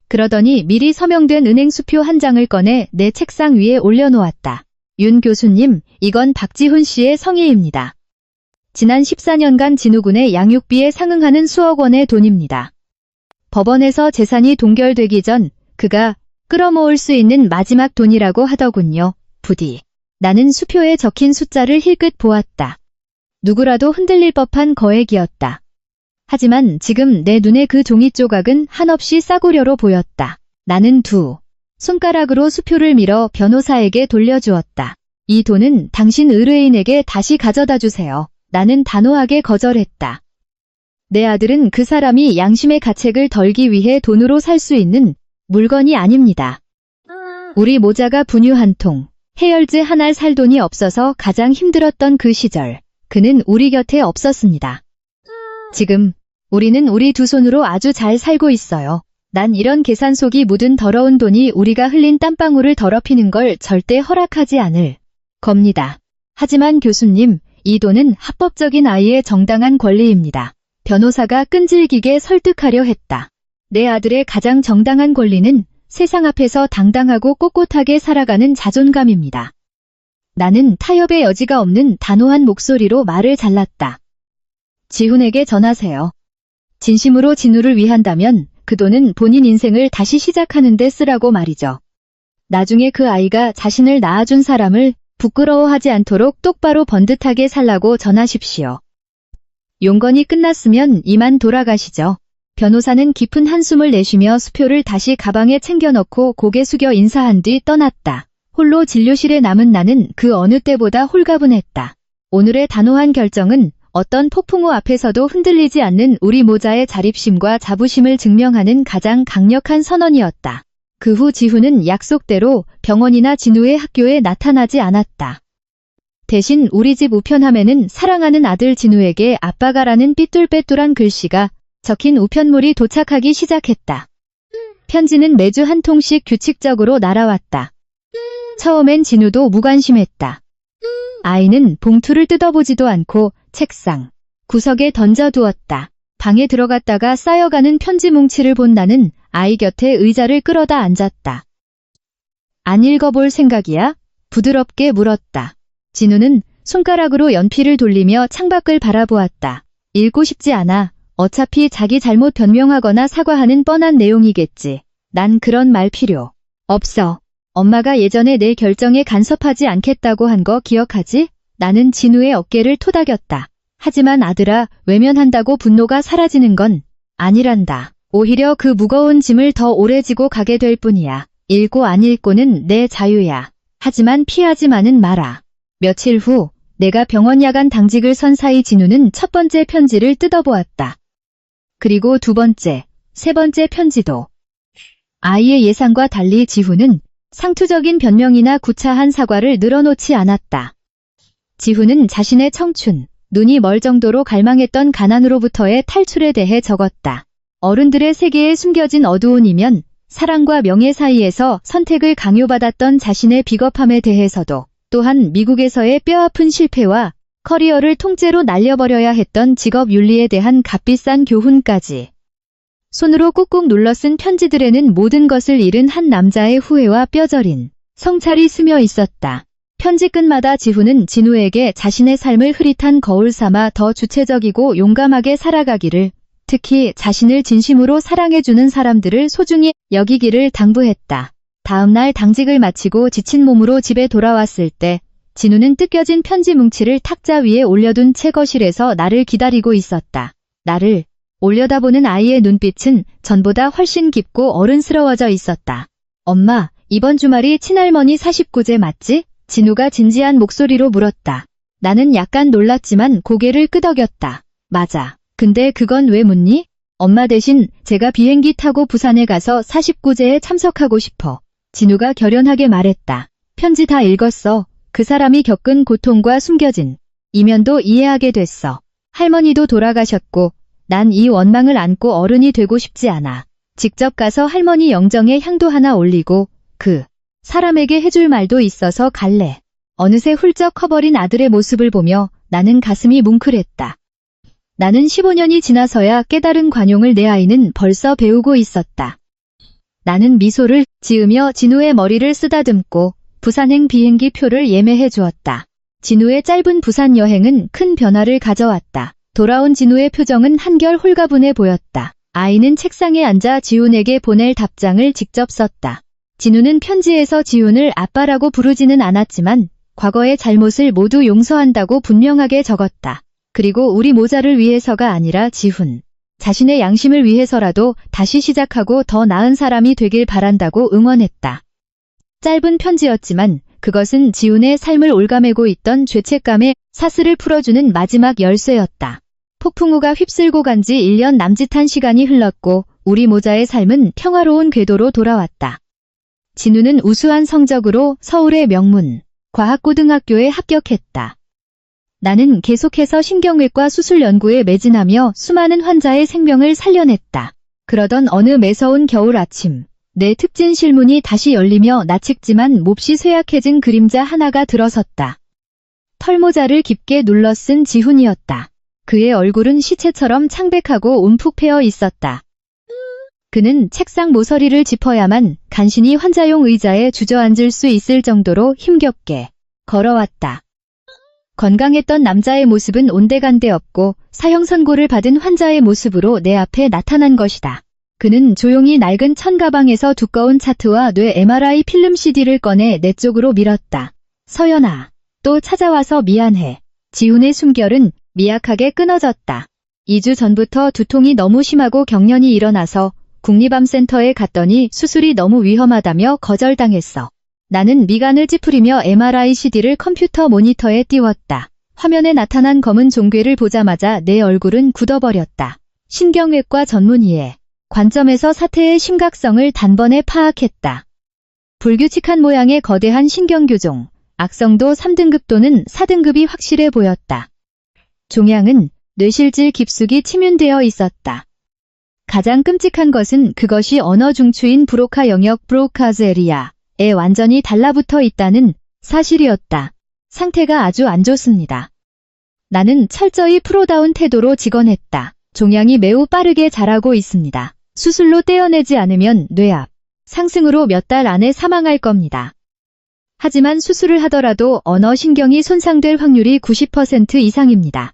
그러더니 미리 서명된 은행 수표 한 장을 꺼내 내 책상 위에 올려놓았다. 윤 교수님, 이건 박지훈 씨의 성의입니다. 지난 14년간 진우군의 양육비에 상응하는 수억 원의 돈입니다. 법원에서 재산이 동결되기 전 그가 끌어모을 수 있는 마지막 돈이라고 하더군요. 부디. 나는 수표에 적힌 숫자를 힐끗 보았다. 누구라도 흔들릴 법한 거액이었다. 하지만 지금 내 눈에 그 종이 조각은 한없이 싸구려로 보였다. 나는 두 손가락으로 수표를 밀어 변호사에게 돌려주었다. 이 돈은 당신 의뢰인에게 다시 가져다 주세요. 나는 단호하게 거절했다. 내 아들은 그 사람이 양심의 가책을 덜기 위해 돈으로 살 수 있는 물건이 아닙니다. 우리 모자가 분유 한 통, 해열제 하나 살 돈이 없어서 가장 힘들었던 그 시절, 그는 우리 곁에 없었습니다. 지금 우리는 우리 두 손으로 아주 잘 살고 있어요. 난 이런 계산 속이 묻은 더러운 돈이 우리가 흘린 땀방울을 더럽히는 걸 절대 허락하지 않을 겁니다. 하지만 교수님, 이 돈은 합법적인 아이의 정당한 권리입니다. 변호사가 끈질기게 설득하려 했다. 내 아들의 가장 정당한 권리는 세상 앞에서 당당하고 꼿꼿하게 살아가는 자존감입니다. 나는 타협의 여지가 없는 단호한 목소리로 말을 잘랐다. 지훈에게 전하세요. 진심으로 진우를 위한다면 그 돈은 본인 인생을 다시 시작하는 데 쓰라고 말이죠. 나중에 그 아이가 자신을 낳아준 사람을 부끄러워하지 않도록 똑바로 번듯하게 살라고 전하십시오. 용건이 끝났으면 이만 돌아가시죠. 변호사는 깊은 한숨을 내쉬며 수표를 다시 가방에 챙겨 넣고 고개 숙여 인사한 뒤 떠났다. 홀로 진료실에 남은 나는 그 어느 때보다 홀가분했다. 오늘의 단호한 결정은 어떤 폭풍우 앞에서도 흔들리지 않는 우리 모자의 자립심과 자부심을 증명하는 가장 강력한 선언이었다. 그 후 지훈은 약속대로 병원이나 진우의 학교에 나타나지 않았다. 대신 우리 집 우편함에는 사랑하는 아들 진우에게 아빠가라는 삐뚤빼뚤한 글씨가 적힌 우편물이 도착하기 시작했다. 편지는 매주 한 통씩 규칙적으로 날아왔다. 처음엔 진우도 무관심했다. 아이는 봉투를 뜯어보지도 않고 책상, 구석에 던져두었다. 방에 들어갔다가 쌓여가는 편지 뭉치를 본 나는 아이 곁에 의자를 끌어다 앉았다. 안 읽어볼 생각이야? 부드럽게 물었다. 진우는 손가락으로 연필을 돌리며 창밖을 바라보았다. 읽고 싶지 않아. 어차피 자기 잘못 변명하거나 사과하는 뻔한 내용이겠지. 난 그런 말 필요 없어. 엄마가 예전에 내 결정에 간섭하지 않겠다고 한 거 기억하지? 나는 진우의 어깨를 토닥였다. 하지만 아들아, 외면한다고 분노가 사라지는 건 아니란다. 오히려 그 무거운 짐을 더 오래 지고 가게 될 뿐이야. 읽고 안 읽고는 내 자유야. 하지만 피하지만은 마라. 며칠 후 내가 병원 야간 당직을 선 사이 진우는 첫 번째 편지를 뜯어보았다. 그리고 두 번째, 세 번째 편지도. 아이의 예상과 달리 지훈은 상투적인 변명이나 구차한 사과를 늘어놓지 않았다. 지훈은 자신의 청춘, 눈이 멀 정도로 갈망했던 가난으로부터의 탈출에 대해 적었다. 어른들의 세계에 숨겨진 어두운 이면, 사랑과 명예 사이에서 선택을 강요받았던 자신의 비겁함에 대해서도, 또한 미국에서의 뼈아픈 실패와 커리어를 통째로 날려버려야 했던 직업 윤리에 대한 값비싼 교훈까지. 손으로 꾹꾹 눌러 쓴 편지들에는 모든 것을 잃은 한 남자의 후회와 뼈저린 성찰이 스며 있었다. 편지 끝마다 지훈은 진우에게 자신의 삶을 흐릿한 거울 삼아 더 주체적이고 용감하게 살아가기를, 특히 자신을 진심으로 사랑해주는 사람들을 소중히 여기기를 당부했다. 다음 날 당직을 마치고 지친 몸으로 집에 돌아왔을 때 진우는 뜯겨진 편지 뭉치를 탁자 위에 올려둔 채 거실에서 나를 기다리고 있었다. 나를 올려다보는 아이의 눈빛은 전보다 훨씬 깊고 어른스러워져 있었다. 엄마, 이번 주말이 친할머니 49제 맞지? 진우가 진지한 목소리로 물었다. 나는 약간 놀랐지만 고개를 끄덕였다. 맞아. 근데 그건 왜 묻니? 엄마 대신 제가 비행기 타고 부산에 가서 49제에 참석하고 싶어. 진우가 결연하게 말했다. 편지 다 읽었어. 그 사람이 겪은 고통과 숨겨진 이면도 이해하게 됐어. 할머니도 돌아가셨고 난 이 원망을 안고 어른이 되고 싶지 않아. 직접 가서 할머니 영정에 향도 하나 올리고 그 사람에게 해줄 말도 있어서 갈래. 어느새 훌쩍 커버린 아들의 모습을 보며 나는 가슴이 뭉클했다. 나는 15년이 지나서야 깨달은 관용을 내 아이는 벌써 배우고 있었다. 나는 미소를 지으며 진우의 머리를 쓰다듬고 부산행 비행기 표를 예매해 주었다. 진우의 짧은 부산 여행은 큰 변화를 가져왔다. 돌아온 진우의 표정은 한결 홀가분해 보였다. 아이는 책상에 앉아 지훈에게 보낼 답장을 직접 썼다. 진우는 편지에서 지훈을 아빠라고 부르지는 않았지만 과거의 잘못을 모두 용서한다고 분명하게 적었다. 그리고 우리 모자를 위해서가 아니라 지훈 자신의 양심을 위해서라도 다시 시작하고 더 나은 사람이 되길 바란다고 응원했다. 짧은 편지였지만 그것은 지훈의 삶을 올가매고 있던 죄책감의 사슬을 풀어주는 마지막 열쇠였다. 폭풍우가 휩쓸고 간 지 1년 남짓한 시간이 흘렀고 우리 모자의 삶은 평화로운 궤도로 돌아왔다. 진우는 우수한 성적으로 서울의 명문 과학고등학교에 합격했다. 나는 계속해서 신경외과 수술 연구에 매진하며 수많은 환자의 생명을 살려냈다. 그러던 어느 매서운 겨울 아침, 내 특진 실문이 다시 열리며 나책지만 몹시 쇠약해진 그림자 하나가 들어섰다. 털모자를 깊게 눌러 쓴 지훈이었다. 그의 얼굴은 시체처럼 창백하고 움푹 패어 있었다. 그는 책상 모서리를 짚어야만 간신히 환자용 의자에 주저앉을 수 있을 정도로 힘겹게 걸어왔다. 건강했던 남자의 모습은 온데간데 없고 사형 선고를 받은 환자의 모습으로 내 앞에 나타난 것이다. 그는 조용히 낡은 천가방에서 두꺼운 차트와 뇌 MRI 필름 CD를 꺼내 내 쪽으로 밀었다. 서연아, 또 찾아와서 미안해. 지훈의 숨결은 미약하게 끊어졌다. 2주 전부터 두통이 너무 심하고 경련이 일어나서 국립암센터에 갔더니 수술이 너무 위험하다며 거절당했어. 나는 미간을 찌푸리며 MRI CD를 컴퓨터 모니터에 띄웠다. 화면에 나타난 검은 종괴를 보자마자 내 얼굴은 굳어버렸다. 신경외과 전문의의 관점에서 사태의 심각성을 단번에 파악했다. 불규칙한 모양의 거대한 신경교종, 악성도 3등급 또는 4등급이 확실해 보였다. 종양은 뇌실질 깊숙이 침윤되어 있었다. 가장 끔찍한 것은 그것이 언어 중추인 브로카 영역 브로카즈 에리아에 완전히 달라붙어 있다는 사실이었다. 상태가 아주 안 좋습니다. 나는 철저히 프로다운 태도로 직언했다. 종양이 매우 빠르게 자라고 있습니다. 수술로 떼어내지 않으면 뇌압 상승으로 몇 달 안에 사망할 겁니다. 하지만 수술을 하더라도 언어신경이 손상될 확률이 90% 이상입니다.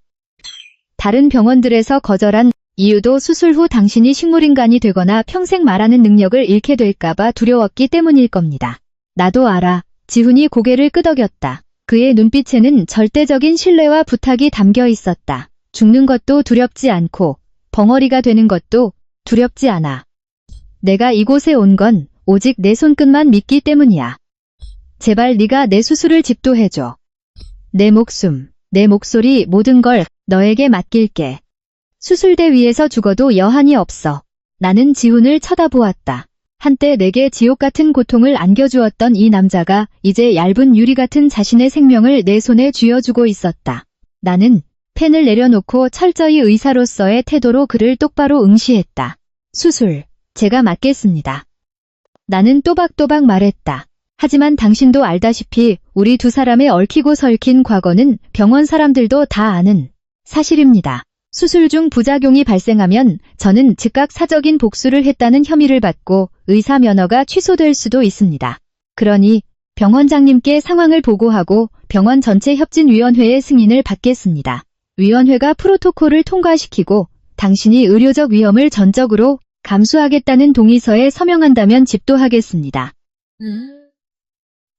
다른 병원들에서 거절한 이유도 수술 후 당신이 식물인간이 되거나 평생 말하는 능력을 잃게 될까봐 두려웠기 때문일 겁니다. 나도 알아. 지훈이 고개를 끄덕였다. 그의 눈빛에는 절대적인 신뢰와 부탁이 담겨 있었다. 죽는 것도 두렵지 않고 벙어리가 되는 것도 두렵지 않아. 내가 이곳에 온 건 오직 내 손끝만 믿기 때문이야. 제발 네가 내 수술을 집도해줘. 내 목숨, 내 목소리 모든 걸 너에게 맡길게. 수술대 위에서 죽어도 여한이 없어. 나는 지훈을 쳐다보았다. 한때 내게 지옥 같은 고통을 안겨주었던 이 남자가 이제 얇은 유리 같은 자신의 생명을 내 손에 쥐어주고 있었다. 나는 펜을 내려놓고 철저히 의사로서의 태도로 그를 똑바로 응시했다. 수술, 제가 맡겠습니다. 나는 또박또박 말했다. 하지만 당신도 알다시피 우리 두 사람의 얽히고 설킨 과거는 병원 사람들도 다 아는 사실입니다. 수술 중 부작용이 발생하면 저는 즉각 사적인 복수를 했다는 혐의를 받고 의사 면허가 취소될 수도 있습니다. 그러니 병원장님께 상황을 보고하고 병원 전체 협진위원회의 승인을 받겠습니다. 위원회가 프로토콜을 통과시키고 당신이 의료적 위험을 전적으로 감수하겠다는 동의서에 서명한다면 집도하겠습니다.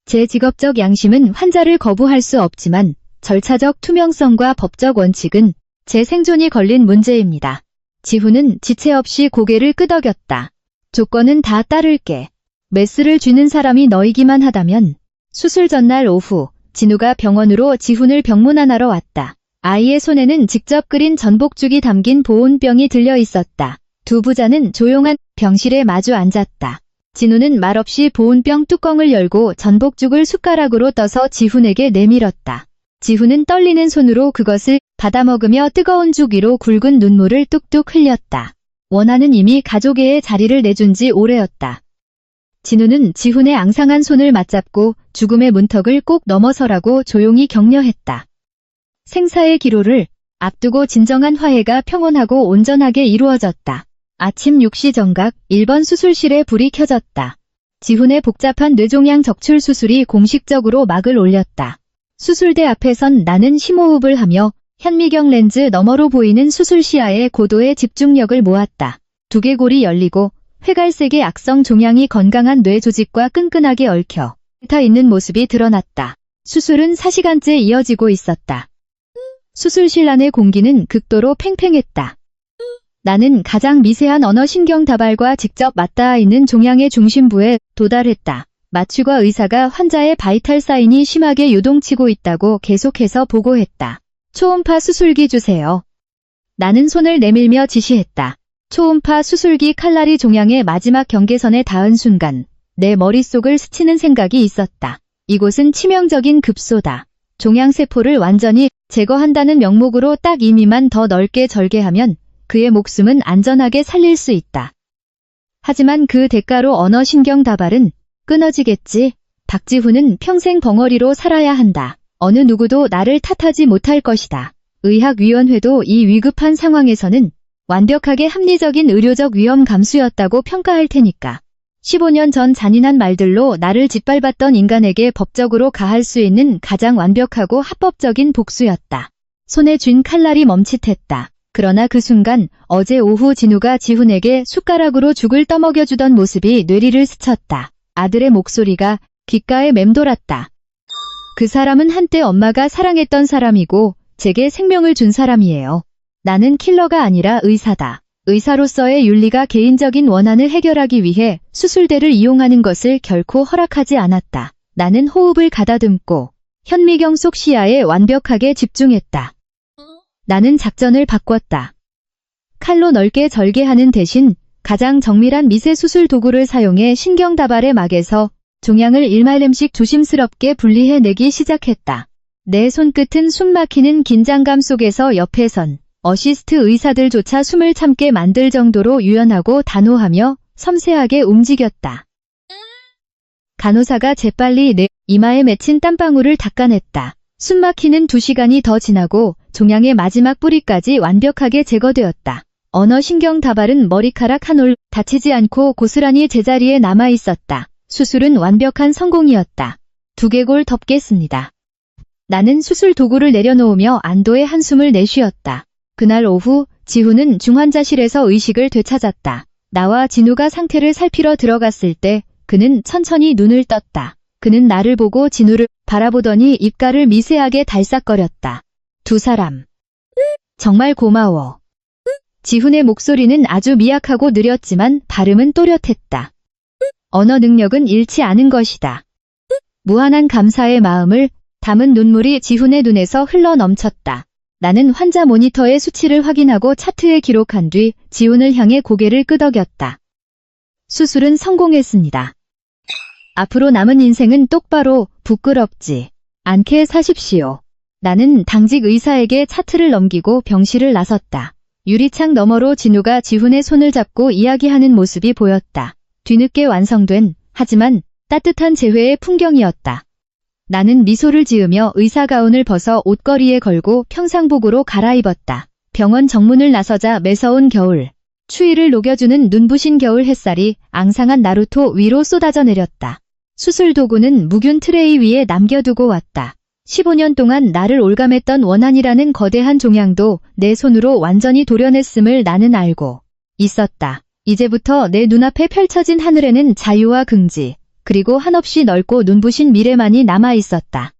제 직업적 양심은 환자를 거부할 수 없지만 절차적 투명성과 법적 원칙은 제 생존이 걸린 문제입니다. 지훈은 지체 없이 고개를 끄덕였다. 조건은 다 따를게. 메스를 쥐는 사람이 너이기만 하다면. 수술 전날 오후 진우가 병원으로 지훈을 병문안하러 왔다. 아이의 손에는 직접 끓인 전복죽이 담긴 보온병이 들려 있었다. 두 부자는 조용한 병실에 마주 앉았다. 진우는 말없이 보온병 뚜껑을 열고 전복죽을 숟가락으로 떠서 지훈에게 내밀었다. 지훈은 떨리는 손으로 그것을 받아먹으며 뜨거운 죽 위로 굵은 눈물을 뚝뚝 흘렸다. 원하는 이미 가족애의 자리를 내준 지 오래였다. 진우는 지훈의 앙상한 손을 맞잡고 죽음의 문턱을 꼭 넘어서라고 조용히 격려했다. 생사의 기로를 앞두고 진정한 화해가 평온하고 온전하게 이루어졌다. 아침 6시 정각 1번 수술실에 불이 켜졌다. 지훈의 복잡한 뇌종양 적출 수술이 공식적으로 막을 올렸다. 수술대 앞에선 나는 심호흡을 하며 현미경 렌즈 너머로 보이는 수술 시야에 고도의 집중력을 모았다. 두개골이 열리고 회갈색의 악성 종양이 건강한 뇌 조직과 끈끈하게 얽혀 타 있는 모습이 드러났다. 수술은 4시간째 이어지고 있었다. 수술실 안의 공기는 극도로 팽팽했다. 나는 가장 미세한 언어신경 다발과 직접 맞닿아 있는 종양의 중심부에 도달했다. 마취과 의사가 환자의 바이탈 사인이 심하게 요동치고 있다고 계속해서 보고했다. 초음파 수술기 주세요. 나는 손을 내밀며 지시했다. 초음파 수술기 칼날이 종양의 마지막 경계선에 닿은 순간 내 머릿속을 스치는 생각이 있었다. 이곳은 치명적인 급소다. 종양세포를 완전히 제거한다는 명목으로 딱 이 미만 더 넓게 절개하면 그의 목숨은 안전하게 살릴 수 있다. 하지만 그 대가로 언어신경 다발은 끊어지겠지. 박지훈은 평생 벙어리로 살아야 한다. 어느 누구도 나를 탓하지 못할 것이다. 의학위원회도 이 위급한 상황에서는 완벽하게 합리적인 의료적 위험 감수였다고 평가할 테니까. 15년 전 잔인한 말들로 나를 짓밟았던 인간에게 법적으로 가할 수 있는 가장 완벽하고 합법적인 복수였다. 손에 쥔 칼날이 멈칫했다. 그러나 그 순간 어제 오후 진우가 지훈에게 숟가락으로 죽을 떠먹여주던 모습이 뇌리를 스쳤다. 아들의 목소리가 귓가에 맴돌았다. 그 사람은 한때 엄마가 사랑했던 사람이고 제게 생명을 준 사람이에요. 나는 킬러가 아니라 의사다. 의사로서의 윤리가 개인적인 원한을 해결하기 위해 수술대를 이용하는 것을 결코 허락하지 않았다. 나는 호흡을 가다듬고 현미경 속 시야에 완벽하게 집중했다. 나는 작전을 바꿨다. 칼로 넓게 절개하는 대신 가장 정밀한 미세 수술 도구를 사용해 신경다발의 막에서 종양을 일말름씩 조심스럽게 분리해내기 시작했다. 내 손끝은 숨막히는 긴장감 속에서 옆에선 어시스트 의사들조차 숨을 참게 만들 정도로 유연하고 단호하며 섬세하게 움직였다. 간호사가 재빨리 내 이마에 맺힌 땀방울을 닦아냈다. 숨막히는 2시간이 더 지나고 종양의 마지막 뿌리까지 완벽하게 제거되었다. 언어신경 다발은 머리카락 한 올 다치지 않고 고스란히 제자리에 남아있었다. 수술은 완벽한 성공이었다. 두개골 덮겠습니다. 나는 수술 도구를 내려놓으며 안도의 한숨을 내쉬었다. 그날 오후 지훈은 중환자실에서 의식을 되찾았다. 나와 진우가 상태를 살피러 들어갔을 때 그는 천천히 눈을 떴다. 그는 나를 보고 진우를 바라보더니 입가를 미세하게 달싹거렸다. 두 사람. 정말 고마워. 지훈의 목소리는 아주 미약하고 느렸지만 발음은 또렷했다. 언어 능력은 잃지 않은 것이다. 무한한 감사의 마음을 담은 눈물이 지훈의 눈에서 흘러 넘쳤다. 나는 환자 모니터의 수치를 확인하고 차트에 기록한 뒤 지훈을 향해 고개를 끄덕였다. 수술은 성공했습니다. 앞으로 남은 인생은 똑바로 부끄럽지 않게 사십시오. 나는 당직 의사에게 차트를 넘기고 병실을 나섰다. 유리창 너머로 진우가 지훈의 손을 잡고 이야기하는 모습이 보였다. 뒤늦게 완성된 하지만 따뜻한 재회의 풍경이었다. 나는 미소를 지으며 의사 가운을 벗어 옷걸이에 걸고 평상복으로 갈아입었다. 병원 정문을 나서자 매서운 겨울, 추위를 녹여주는 눈부신 겨울 햇살이 앙상한 나루토 위로 쏟아져 내렸다. 수술 도구는 무균 트레이 위에 남겨두고 왔다. 15년 동안 나를 올감했던 원한이라는 거대한 종양도 내 손으로 완전히 도려냈음을 나는 알고 있었다. 이제부터 내 눈앞에 펼쳐진 하늘에는 자유와 긍지, 그리고 한없이 넓고 눈부신 미래만이 남아 있었다.